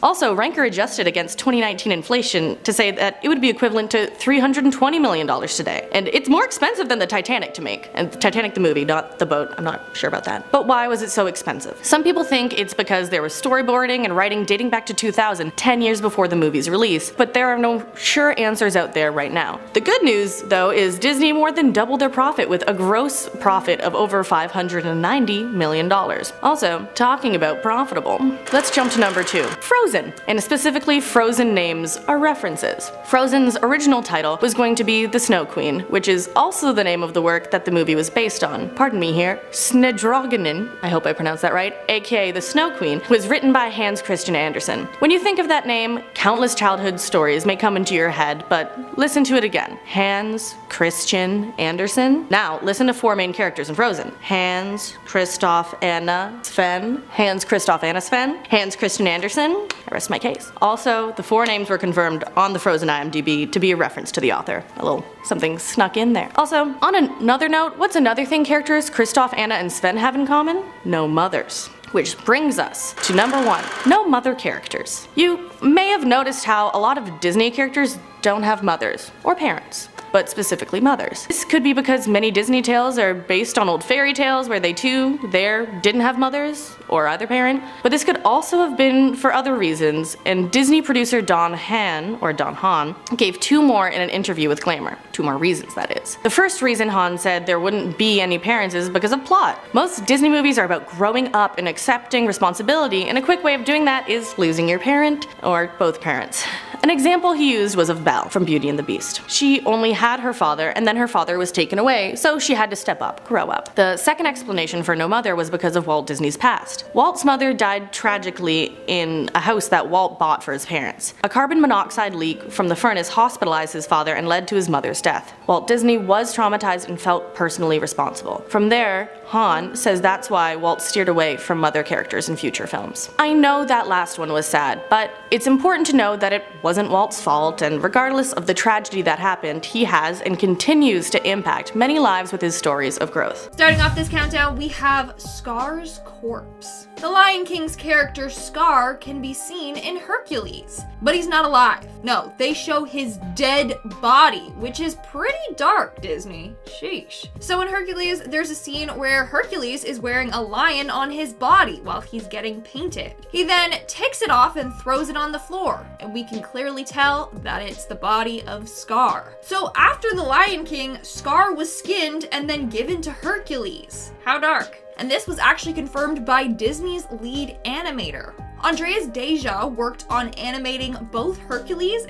Also, Ranker adjusted against 2019 inflation to say that it would be equivalent to $320 million today. And it's more expensive than the Titanic to make. And Titanic the movie, not the boat, I'm not sure about that. But why was it so expensive? Some people think it's because there was storyboarding and writing dating back to 2000, 10 years before the movie's release, but there are no sure answers out there right now. The good news, though, is Disney more than doubled their profit with a gross profit of over $590 million. Also, talking about profitable, let's jump to number 2, Frozen, and specifically Frozen names are references. Frozen's original title was going to be The Snow Queen, which is also the name of the work that the movie was based on. Pardon me here. Snedroganin, I hope I pronounced that right, aka The Snow Queen, was written by Hans Christian Andersen. When you think of that name, countless childhood stories may come into your head, but listen to it again. Hans Christian Andersen. Now, listen to 4 main characters in Frozen. Hans, Kristoff, Anna, Sven. Hans, Kristoff, Anna, Sven. Hans Christian Andersen. I rest my case. Also, the 4 names were confirmed on the Frozen IMDb to be a reference to the author. A little something snuck in there. Also, on another note, what's another thing characters Kristoff, Anna, and Sven have in common? No mothers. Which brings us to number 1, no mother characters. You may have noticed how a lot of Disney characters don't have mothers or parents, but specifically mothers. This could be because many Disney tales are based on old fairy tales where they too didn't have mothers or either parent, but this could also have been for other reasons, and Disney producer Don Hahn gave 2 more in an interview with Glamour. 2 more reasons, that is. The first reason Hahn said there wouldn't be any parents is because of plot. Most Disney movies are about growing up and accepting responsibility, and a quick way of doing that is losing your parent or both parents. An example he used was of Belle from Beauty and the Beast. She only had her father, and then her father was taken away, so she had to step up, grow up. The second explanation for no mother was because of Walt Disney's past. Walt's mother died tragically in a house that Walt bought for his parents. A carbon monoxide leak from the furnace hospitalized his father and led to his mother's death. Walt Disney was traumatized and felt personally responsible. From there, Hahn says that's why Walt steered away from mother characters in future films. I know that last one was sad, but it's important to know that it wasn't Walt's fault, and regardless of the tragedy that happened, he has and continues to impact many lives with his stories of growth. Starting off this countdown, we have Scar's corpse. The Lion King's character Scar can be seen in Hercules, but he's not alive. No, they show his dead body, which is pretty dark, Disney. Sheesh. So in Hercules, there's a scene where Hercules is wearing a lion on his body while he's getting painted. He then takes it off and throws it on the floor, and we can clearly tell that it's the body of Scar. So after the Lion King, Scar was skinned and then given to Hercules. How dark. And this was actually confirmed by Disney's lead animator. Andreas Deja worked on animating both Hercules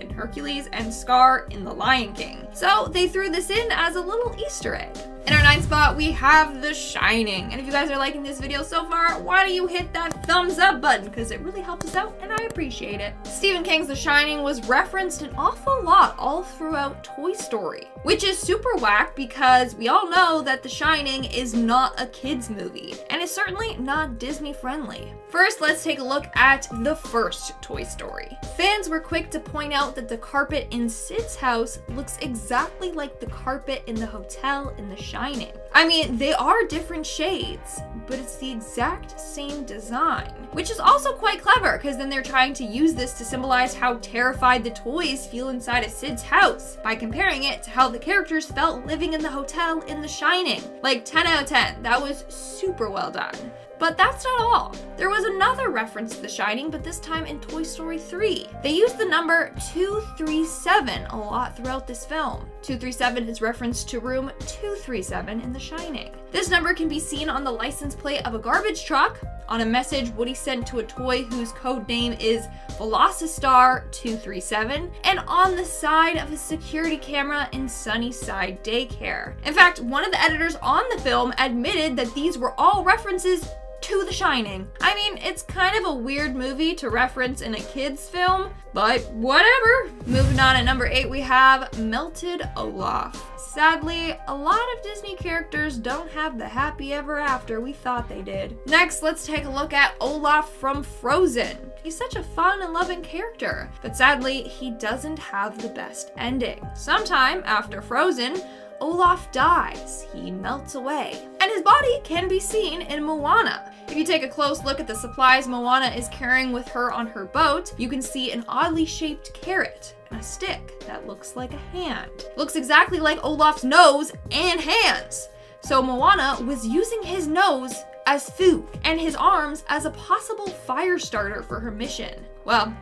and Scar in The Lion King. So they threw this in as a little Easter egg. In our 9th spot, we have The Shining. And if you guys are liking this video so far, why don't you hit that thumbs up button, because it really helps us out and I appreciate it. Stephen King's The Shining was referenced an awful lot all throughout Toy Story, which is super whack because we all know that The Shining is not a kid's movie, and it's certainly not Disney friendly. First, let's take a look at the first Toy Story. Fans were quick to point out that the carpet in Sid's house looks exactly like the carpet in the hotel in The Shining. I mean, they are different shades, but it's the exact same design, which is also quite clever because then they're trying to use this to symbolize how terrified the toys feel inside of Sid's house by comparing it to how the characters felt living in the hotel in The Shining. Like 10 out of 10, that was super well done. But that's not all. There was another reference to The Shining, but this time in Toy Story 3. They used the number 237 a lot throughout this film. 237 is referenced to room 237 in The Shining. This number can be seen on the license plate of a garbage truck, on a message Woody sent to a toy whose code name is Velocistar 237, and on the side of a security camera in Sunnyside Daycare. In fact, one of the editors on the film admitted that these were all references to The Shining. I mean, it's kind of a weird movie to reference in a kid's film, but whatever. Moving on, at number 8 we have Melted Olaf. Sadly, a lot of Disney characters don't have the happy ever after we thought they did. Next, let's take a look at Olaf from Frozen. He's such a fun and loving character, but sadly, he doesn't have the best ending. Sometime after Frozen, Olaf dies. He melts away. And his body can be seen in Moana. If you take a close look at the supplies Moana is carrying with her on her boat, you can see an oddly shaped carrot and a stick that looks like a hand. Looks exactly like Olaf's nose and hands. So Moana was using his nose as food and his arms as a possible fire starter for her mission. Well,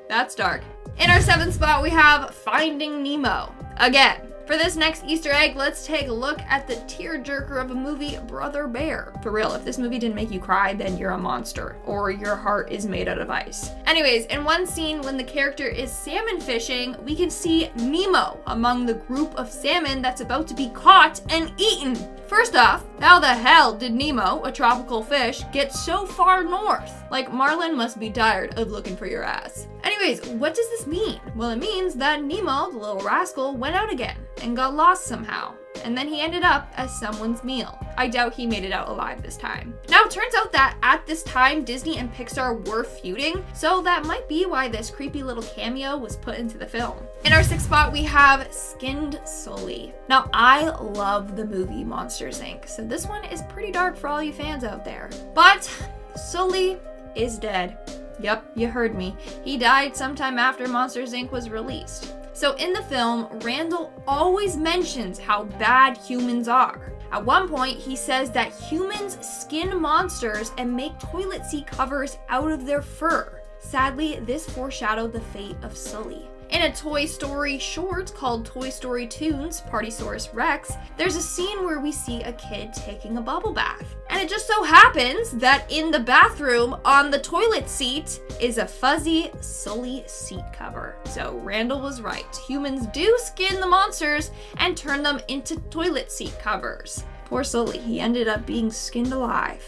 that's dark. In our 7th spot, we have Finding Nemo. Again, for this next Easter egg, let's take a look at the tearjerker of a movie, Brother Bear. For real, if this movie didn't make you cry, then you're a monster, or your heart is made out of ice. Anyways, in one scene when the character is salmon fishing, we can see Nemo among the group of salmon that's about to be caught and eaten. First off, how the hell did Nemo, a tropical fish, get so far north? Like, Marlin must be tired of looking for your ass. Anyways, what does this mean? Well, it means that Nemo, the little rascal, went out again and got lost somehow. And then he ended up as someone's meal. I doubt he made it out alive this time. Now, it turns out that at this time, Disney and Pixar were feuding, so that might be why this creepy little cameo was put into the film. In our 6th spot, we have Skinned Sully. Now, I love the movie Monsters, Inc., so this one is pretty dark for all you fans out there. But Sully is dead. Yep, you heard me. He died sometime after Monsters, Inc. was released. So in the film, Randall always mentions how bad humans are. At one point, he says that humans skin monsters and make toilet seat covers out of their fur. Sadly, this foreshadowed the fate of Sully. In a Toy Story short called Toy Story Toons, Partysaurus Rex, there's a scene where we see a kid taking a bubble bath. And it just so happens that in the bathroom on the toilet seat is a fuzzy Sully seat cover. So Randall was right. Humans do skin the monsters and turn them into toilet seat covers. Poor Sully, he ended up being skinned alive.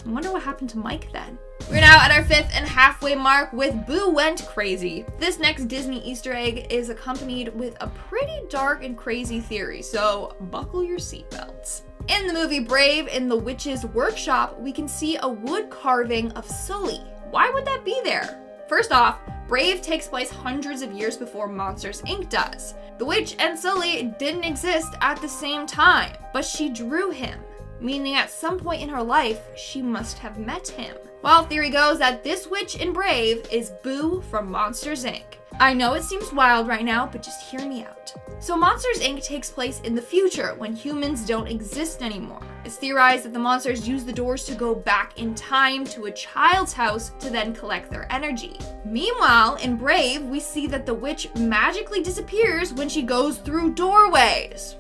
I wonder what happened to Mike then. We're now at our 5th and halfway mark with Boo Went Crazy. This next Disney Easter egg is accompanied with a pretty dark and crazy theory, so buckle your seatbelts. In the movie Brave, in the witch's workshop, we can see a wood carving of Sully. Why would that be there? First off, Brave takes place hundreds of years before Monsters, Inc. does. The witch and Sully didn't exist at the same time, but she drew him, meaning at some point in her life, she must have met him. Well, theory goes that this witch in Brave is Boo from Monsters, Inc. I know it seems wild right now, but just hear me out. So Monsters, Inc. takes place in the future when humans don't exist anymore. It's theorized that the monsters use the doors to go back in time to a child's house to then collect their energy. Meanwhile, in Brave, we see that the witch magically disappears when she goes through doorways.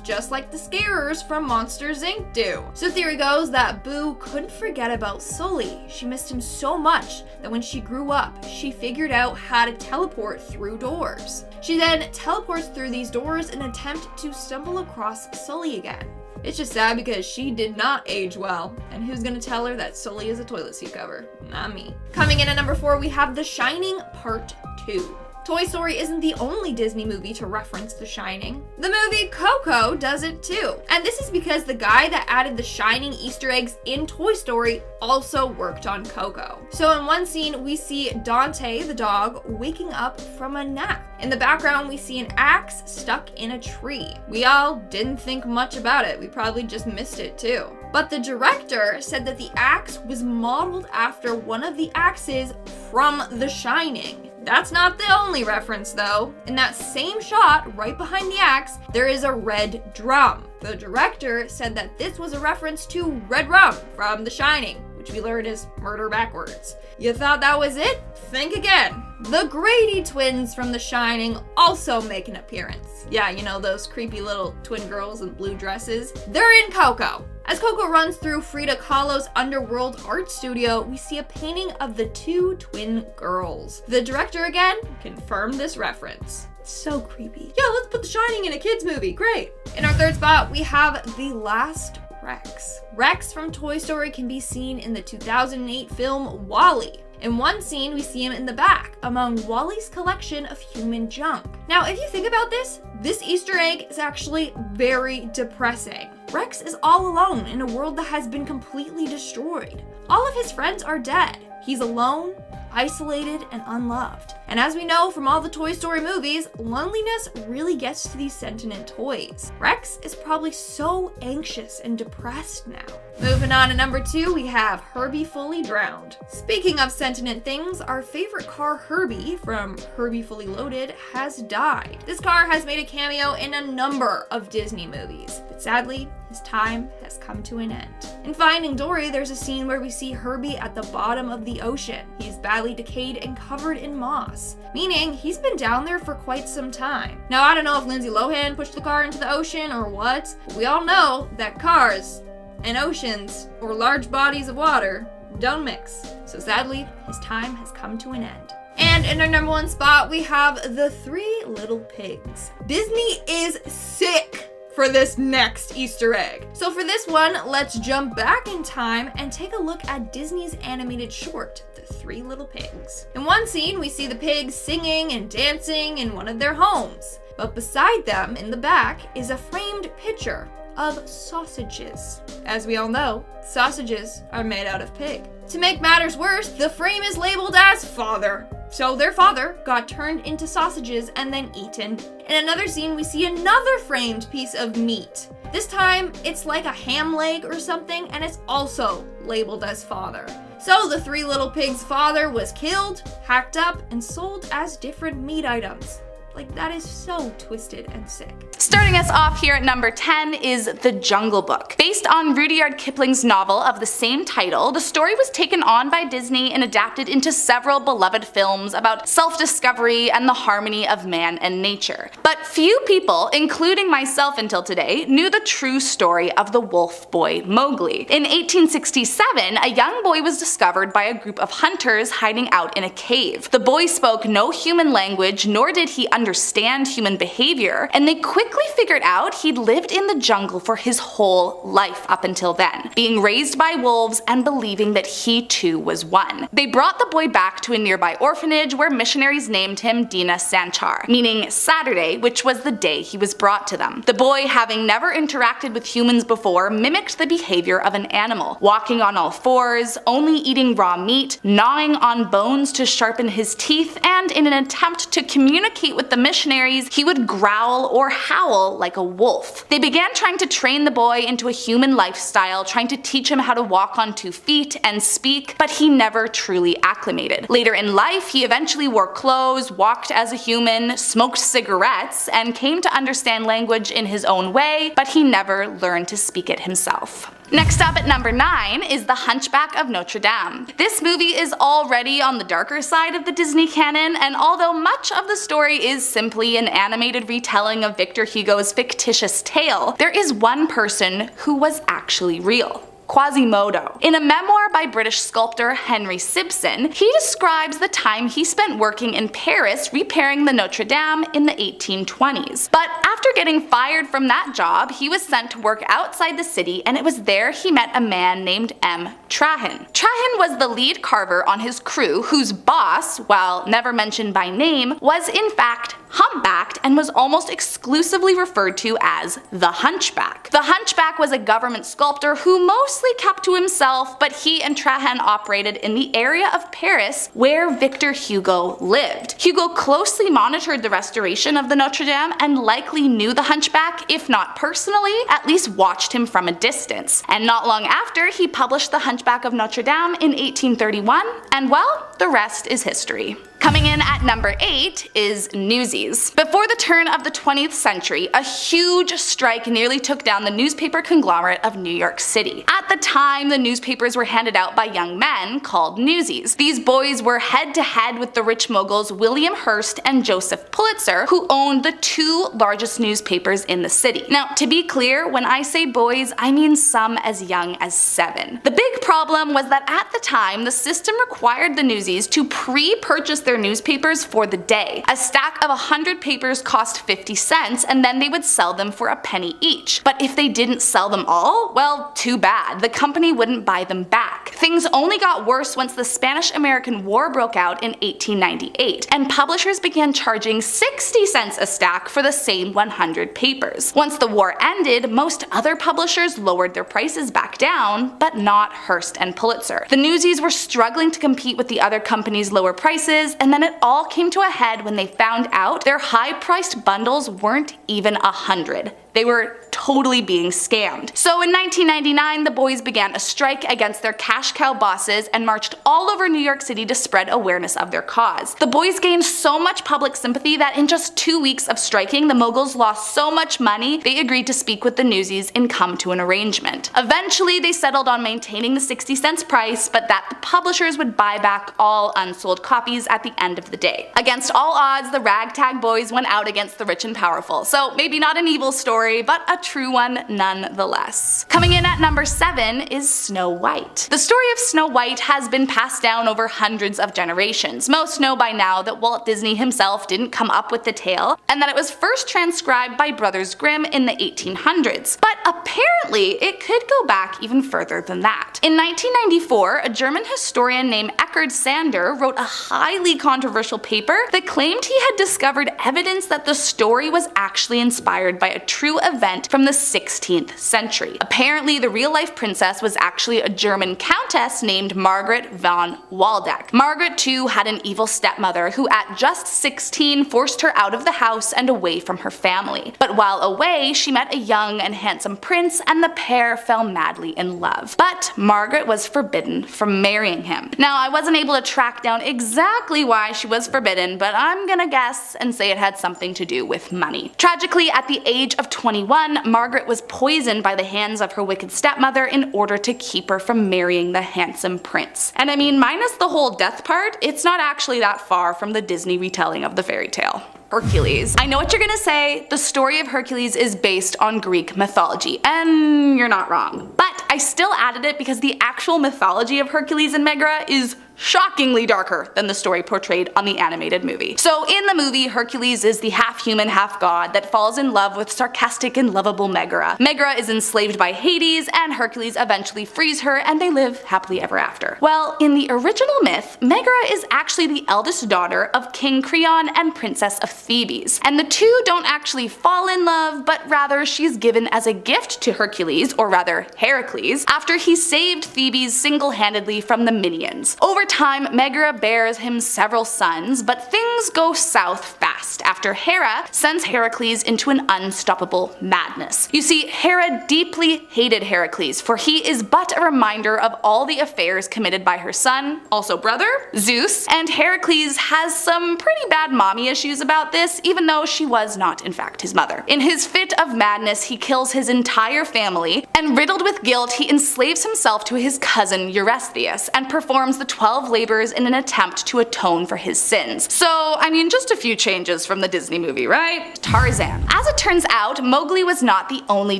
Just like the scarers from Monsters, Inc. do. So theory goes that Boo couldn't forget about Sully. She missed him so much that when she grew up, she figured out how to teleport through doors. She then teleports through these doors in an attempt to stumble across Sully again. It's just sad because she did not age well. And who's gonna tell her that Sully is a toilet seat cover? Not me. Coming in at number 4, we have The Shining Part 2. Toy Story isn't the only Disney movie to reference The Shining. The movie Coco does it too. And this is because the guy that added the Shining Easter eggs in Toy Story also worked on Coco. So in one scene, we see Dante, the dog, waking up from a nap. In the background, we see an axe stuck in a tree. We all didn't think much about it. We probably just missed it too. But the director said that the axe was modeled after one of the axes from The Shining. That's not the only reference though. In that same shot, right behind the axe, there is a red drum. The director said that this was a reference to Red Rum from The Shining, which we learned is murder backwards. You thought that was it? Think again. The Grady twins from The Shining also make an appearance. Yeah, you know those creepy little twin girls in blue dresses? They're in Coco. As Coco runs through Frida Kahlo's underworld art studio, we see a painting of the two twin girls. The director again confirmed this reference. So creepy. Yeah, let's put The Shining in a kids movie. Great. In our third spot, we have the last Rex. Rex from Toy Story can be seen in the 2008 film WALL-E. In one scene, we see him in the back, among WALL-E's collection of human junk. Now, if you think about this Easter egg is actually very depressing. Rex is all alone in a world that has been completely destroyed. All of his friends are dead. He's alone, isolated, and unloved. And as we know from all the Toy Story movies, loneliness really gets to these sentient toys. Rex is probably so anxious and depressed now. Moving on to number 2, we have Herbie Fully Drowned. Speaking of sentient things, our favorite car Herbie from Herbie Fully Loaded has died. This car has made a cameo in a number of Disney movies, but sadly, his time has come to an end. In Finding Dory, there's a scene where we see Herbie at the bottom of the ocean. He's badly decayed and covered in moss, meaning he's been down there for quite some time. Now, I don't know if Lindsay Lohan pushed the car into the ocean or what, but we all know that cars and oceans, or large bodies of water, don't mix. So sadly, his time has come to an end. And in our number 1 spot, we have The Three Little Pigs. Disney is sick for this next Easter egg. So for this one, let's jump back in time and take a look at Disney's animated short, The Three Little Pigs. In one scene, we see the pigs singing and dancing in one of their homes. But beside them, in the back, is a framed picture of sausages. As we all know, sausages are made out of pig. To make matters worse, the frame is labeled as father. So their father got turned into sausages and then eaten. In another scene, we see another framed piece of meat. This time, it's like a ham leg or something, and it's also labeled as father. So the Three Little Pigs' father was killed, hacked up, and sold as different meat items. Like, that is so twisted and sick. Starting us off here at number 10 is The Jungle Book. Based on Rudyard Kipling's novel of the same title, the story was taken on by Disney and adapted into several beloved films about self-discovery and the harmony of man and nature. But few people, including myself until today, knew the true story of the wolf boy Mowgli. In 1867, a young boy was discovered by a group of hunters hiding out in a cave. The boy spoke no human language, nor did he understand human behavior, and they quickly figured out he'd lived in the jungle for his whole life up until then, being raised by wolves and believing that he too was one. They brought the boy back to a nearby orphanage where missionaries named him Dina Sanchar, meaning Saturday, which was the day he was brought to them. The boy, having never interacted with humans before, mimicked the behavior of an animal, walking on all fours, only eating raw meat, gnawing on bones to sharpen his teeth, and in an attempt to communicate with the missionaries, he would growl or howl like a wolf. They began trying to train the boy into a human lifestyle, trying to teach him how to walk on 2 feet and speak, but he never truly acclimated. Later in life, he eventually wore clothes, walked as a human, smoked cigarettes, and came to understand language in his own way, but he never learned to speak it himself. Next up at number 9 is The Hunchback of Notre Dame. This movie is already on the darker side of the Disney canon, and although much of the story is simply an animated retelling of Victor Hugo's fictitious tale, there is one person who was actually real. Quasimodo. In a memoir by British sculptor Henry Simpson, he describes the time he spent working in Paris repairing the Notre Dame in the 1820s. But after After getting fired from that job, he was sent to work outside the city, and it was there he met a man named M. Trahan. Trahan was the lead carver on his crew, whose boss, while never mentioned by name, was in fact humpbacked and was almost exclusively referred to as the Hunchback. The Hunchback was a government sculptor who mostly kept to himself, but he and Trahan operated in the area of Paris where Victor Hugo lived. Hugo closely monitored the restoration of the Notre Dame and likely knew the Hunchback, if not personally, at least watched him from a distance. And not long after, he published The Hunchback of Notre Dame in 1831, and well, the rest is history. Coming in at number 8 is Newsies. Before the turn of the 20th century, a huge strike nearly took down the newspaper conglomerate of New York City. At the time, the newspapers were handed out by young men called newsies. These boys were head-to-head with the rich moguls William Hearst and Joseph Pulitzer, who owned the 2 largest newspapers in the city. Now, to be clear, when I say boys, I mean some as young as 7. The big problem was that at the time, the system required the newsies to pre-purchase their newspapers for the day. A stack of 100 papers cost 50 cents, and then they would sell them for a penny each. But if they didn't sell them all, well, too bad. The company wouldn't buy them back. Things only got worse once the Spanish-American War broke out in 1898, and publishers began charging 60 cents a stack for the same 100 papers. Once the war ended, most other publishers lowered their prices back down, but not Hearst and Pulitzer. The newsies were struggling to compete with the other companies' lower prices, and then it all came to a head when they found out their high-priced bundles weren't even 100. They were totally being scammed. So in 1999, the boys began a strike against their cash cow bosses and marched all over New York City to spread awareness of their cause. The boys gained so much public sympathy that in just 2 weeks of striking, the moguls lost so much money, they agreed to speak with the newsies and come to an arrangement. Eventually, they settled on maintaining the 60 cents price, but that the publishers would buy back all unsold copies at the end of the day. Against all odds, the ragtag boys went out against the rich and powerful. So maybe not an evil story, but a true one nonetheless. Coming in at number 7 is Snow White. The story of Snow White has been passed down over hundreds of generations. Most know by now that Walt Disney himself didn't come up with the tale, and that it was first transcribed by Brothers Grimm in the 1800s. But apparently, it could go back even further than that. In 1994, a German historian named Eckhard Sander wrote a highly controversial paper that claimed he had discovered evidence that the story was actually inspired by a true event from the 16th century. Apparently, the real-life princess was actually a German countess named Margaret von Waldeck. Margaret, too, had an evil stepmother who at just 16 forced her out of the house and away from her family. But while away, she met a young and handsome prince, and the pair fell madly in love. But Margaret was forbidden from marrying him. Now, I wasn't able to track down exactly why she was forbidden, but I'm gonna guess and say it had something to do with money. Tragically, at the age of 21, Margaret was poisoned by the hands of her wicked stepmother in order to keep her from marrying the handsome prince. And I mean, minus the whole death part, it's not actually that far from the Disney retelling of the fairy tale. Hercules. I know what you're gonna say, the story of Hercules is based on Greek mythology, and you're not wrong. But I still added it because the actual mythology of Hercules and Megara is shockingly darker than the story portrayed on the animated movie. So in the movie, Hercules is the half-human, half-god that falls in love with sarcastic and lovable Megara. Megara is enslaved by Hades, and Hercules eventually frees her, and they live happily ever after. Well, in the original myth, Megara is actually the eldest daughter of King Creon and Princess of Thebes, and the two don't actually fall in love, but rather she's given as a gift to Hercules, or rather Heracles, after he saved Thebes single-handedly from the minions. Over time, Megara bears him several sons, but things go south fast after Hera sends Heracles into an unstoppable madness. You see, Hera deeply hated Heracles, for he is but a reminder of all the affairs committed by her son, also brother, Zeus, and Heracles has some pretty bad mommy issues about this, even though she was not in fact his mother. In his fit of madness, he kills his entire family, and riddled with guilt, he enslaves himself to his cousin Eurystheus, and performs the 12 12 labors in an attempt to atone for his sins. So, I mean, just a few changes from the Disney movie, right? Tarzan. As it turns out, Mowgli was not the only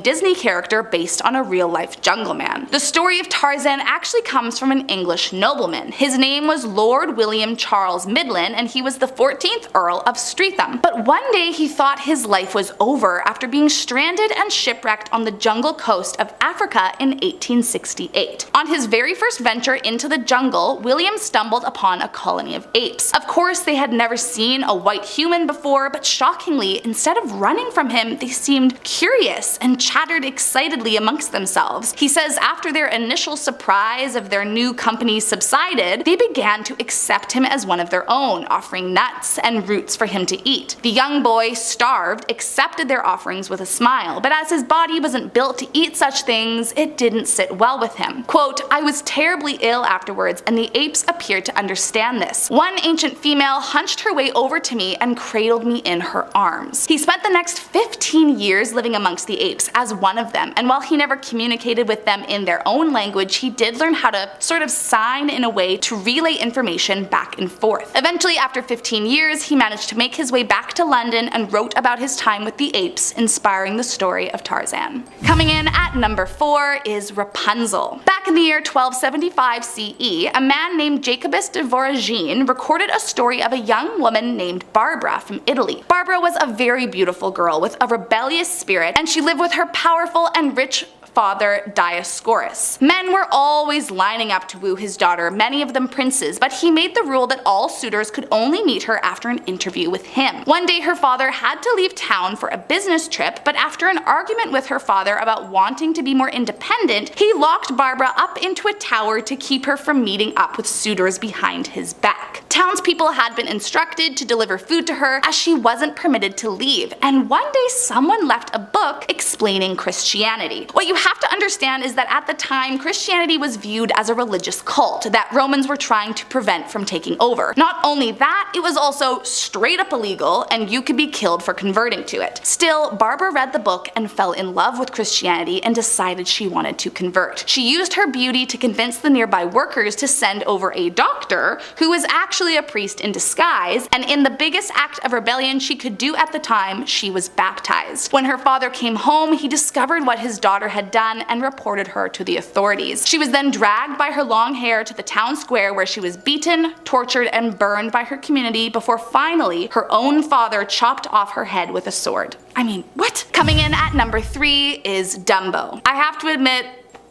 Disney character based on a real-life jungle man. The story of Tarzan actually comes from an English nobleman. His name was Lord William Charles Midland, and he was the 14th Earl of Streatham. But one day he thought his life was over after being stranded and shipwrecked on the jungle coast of Africa in 1868. On his very first venture into the jungle, William stumbled upon a colony of apes. Of course, they had never seen a white human before, but shockingly, instead of running from him, they seemed curious and chattered excitedly amongst themselves. He says after their initial surprise of their new company subsided, they began to accept him as one of their own, offering nuts and roots for him to eat. The young boy, starved, accepted their offerings with a smile, but as his body wasn't built to eat such things, it didn't sit well with him. Quote, "I was terribly ill afterwards, and the apes appeared to understand this. One ancient female hunched her way over to me and cradled me in her arms." He spent the next 15 years living amongst the apes as one of them, and while he never communicated with them in their own language, he did learn how to sort of sign in a way to relay information back and forth. Eventually, after 15 years, he managed to make his way back to London and wrote about his time with the apes, inspiring the story of Tarzan. Coming in at number 4 is Rapunzel. Back in the year 1275 CE, a man named Jacobus de Voragine recorded a story of a young woman named Barbara from Italy. Barbara was a very beautiful girl with a rebellious spirit, and she lived with her powerful and rich father Dioscorus. Men were always lining up to woo his daughter, many of them princes, but he made the rule that all suitors could only meet her after an interview with him. One day her father had to leave town for a business trip, but after an argument with her father about wanting to be more independent, he locked Barbara up into a tower to keep her from meeting up with suitors behind his back. Townspeople had been instructed to deliver food to her as she wasn't permitted to leave, and one day someone left a book explaining Christianity. What you have to understand is that at the time, Christianity was viewed as a religious cult that Romans were trying to prevent from taking over. Not only that, it was also straight up illegal, and you could be killed for converting to it. Still, Barbara read the book and fell in love with Christianity and decided she wanted to convert. She used her beauty to convince the nearby workers to send over a doctor who was actually a priest in disguise, and in the biggest act of rebellion she could do at the time, she was baptized. When her father came home, he discovered what his daughter had done and reported her to the authorities. She was then dragged by her long hair to the town square where she was beaten, tortured, and burned by her community before finally her own father chopped off her head with a sword. I mean, what? Coming in at number 3 is Dumbo. I have to admit,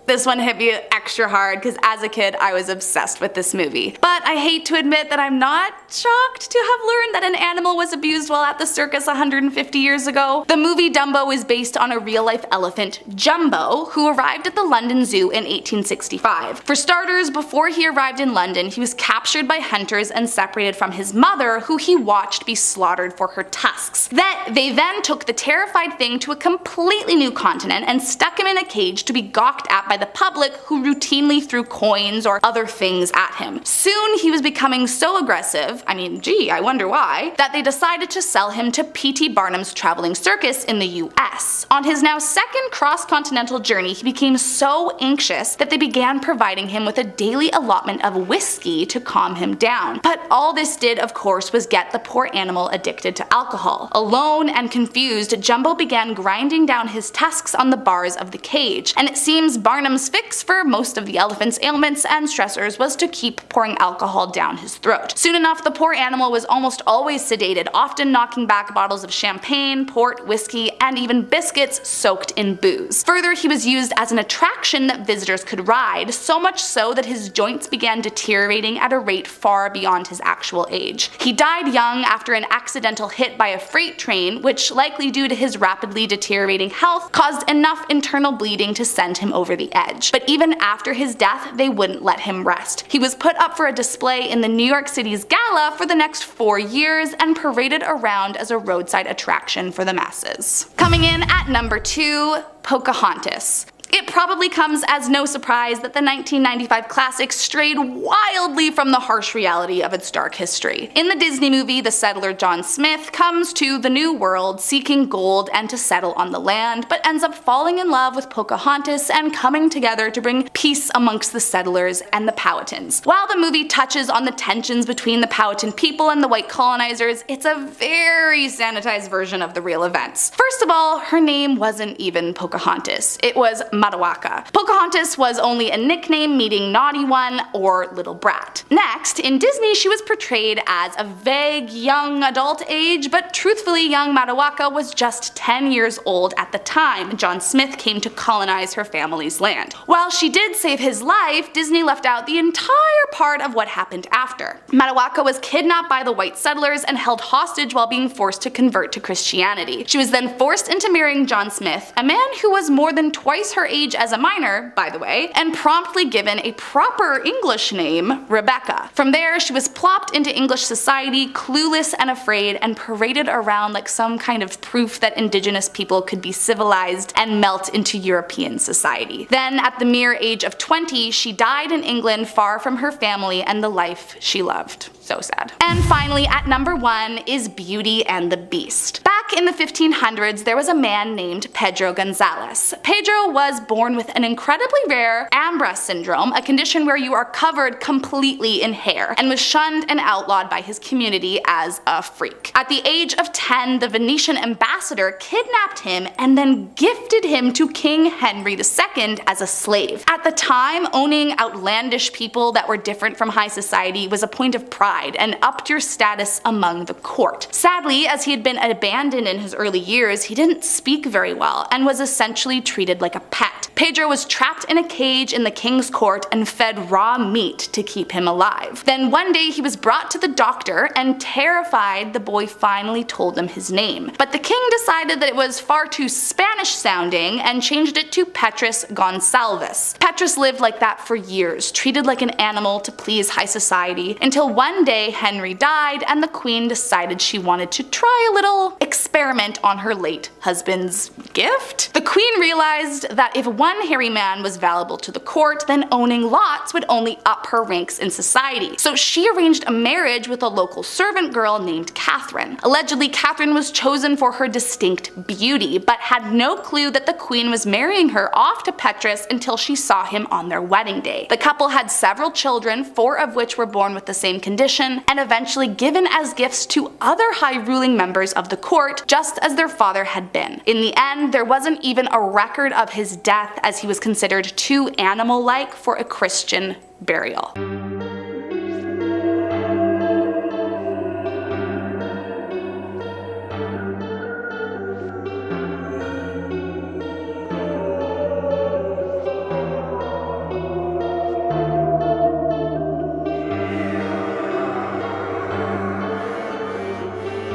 this one hit me extra hard because as a kid I was obsessed with this movie. But I hate to admit that I'm not shocked to have learned that an animal was abused while at the circus 150 years ago. The movie Dumbo is based on a real-life elephant, Jumbo, who arrived at the London Zoo in 1865. For starters, before he arrived in London, he was captured by hunters and separated from his mother, who he watched be slaughtered for her tusks. They then took the terrified thing to a completely new continent and stuck him in a cage to be gawked at by the public, who routinely threw coins or other things at him. Soon he was becoming so aggressive, I mean, gee, I wonder why, that they decided to sell him to P.T. Barnum's traveling circus in the US. On his now second cross-continental journey, he became so anxious that they began providing him with a daily allotment of whiskey to calm him down. But all this did, of course, was get the poor animal addicted to alcohol. Alone and confused, Jumbo began grinding down his tusks on the bars of the cage, and it seems Barnum's fix for most of the elephant's ailments and stressors was to keep pouring alcohol down his throat. Soon enough, the poor animal was almost always sedated, often knocking back bottles of champagne, port, whiskey, and even biscuits soaked in booze. Further, he was used as an attraction that visitors could ride, so much so that his joints began deteriorating at a rate far beyond his actual age. He died young after an accidental hit by a freight train, which, likely due to his rapidly deteriorating health, caused enough internal bleeding to send him over the edge. But even after his death, they wouldn't let him rest. He was put up for a display in the New York City's Gala for the next 4 years and paraded around as a roadside attraction for the masses. Coming in at number 2, Pocahontas. It probably comes as no surprise that the 1995 classic strayed wildly from the harsh reality of its dark history. In the Disney movie, the settler John Smith comes to the New World seeking gold and to settle on the land, but ends up falling in love with Pocahontas and coming together to bring peace amongst the settlers and the Powhatans. While the movie touches on the tensions between the Powhatan people and the white colonizers, it's a very sanitized version of the real events. First of all, her name wasn't even Pocahontas, it was Matawaka. Pocahontas was only a nickname meaning naughty one or little brat. Next, in Disney she was portrayed as a vague young adult age, but truthfully young Matawaka was just 10 years old at the time John Smith came to colonize her family's land. While she did save his life, Disney left out the entire part of what happened after. Matawaka was kidnapped by the white settlers and held hostage while being forced to convert to Christianity. She was then forced into marrying John Smith, a man who was more than twice her age as a minor, by the way, and promptly given a proper English name, Rebecca. From there, she was plopped into English society, clueless and afraid, and paraded around like some kind of proof that indigenous people could be civilized and melt into European society. Then, at the mere age of 20, she died in England far from her family and the life she loved. So sad. And finally, at number 1 is Beauty and the Beast. Back in the 1500s, there was a man named Pedro Gonzalez. Pedro was born with an incredibly rare Ambra syndrome, a condition where you are covered completely in hair, and was shunned and outlawed by his community as a freak. At the age of 10, the Venetian ambassador kidnapped him and then gifted him to King Henry II as a slave. At the time, owning outlandish people that were different from high society was a point of pride and upped your status among the court. Sadly, as he had been abandoned in his early years, he didn't speak very well and was essentially treated like a pet. Pedro was trapped in a cage in the king's court and fed raw meat to keep him alive. Then one day he was brought to the doctor, and terrified, the boy finally told him his name. But the king decided that it was far too Spanish sounding and changed it to Petrus Gonsalves. Petrus lived like that for years, treated like an animal to please high society, until one day Henry died and the queen decided she wanted to try a little experiment on her late husband's gift. The queen realized that if one hairy man was valuable to the court, then owning lots would only up her ranks in society. So she arranged a marriage with a local servant girl named Catherine. Allegedly, Catherine was chosen for her distinct beauty, but had no clue that the queen was marrying her off to Petrus until she saw him on their wedding day. The couple had several children, 4 of which were born with the same condition, and eventually given as gifts to other high-ruling members of the court, just as their father had been. In the end, there wasn't even a record of his death, as he was considered too animal-like for a Christian burial.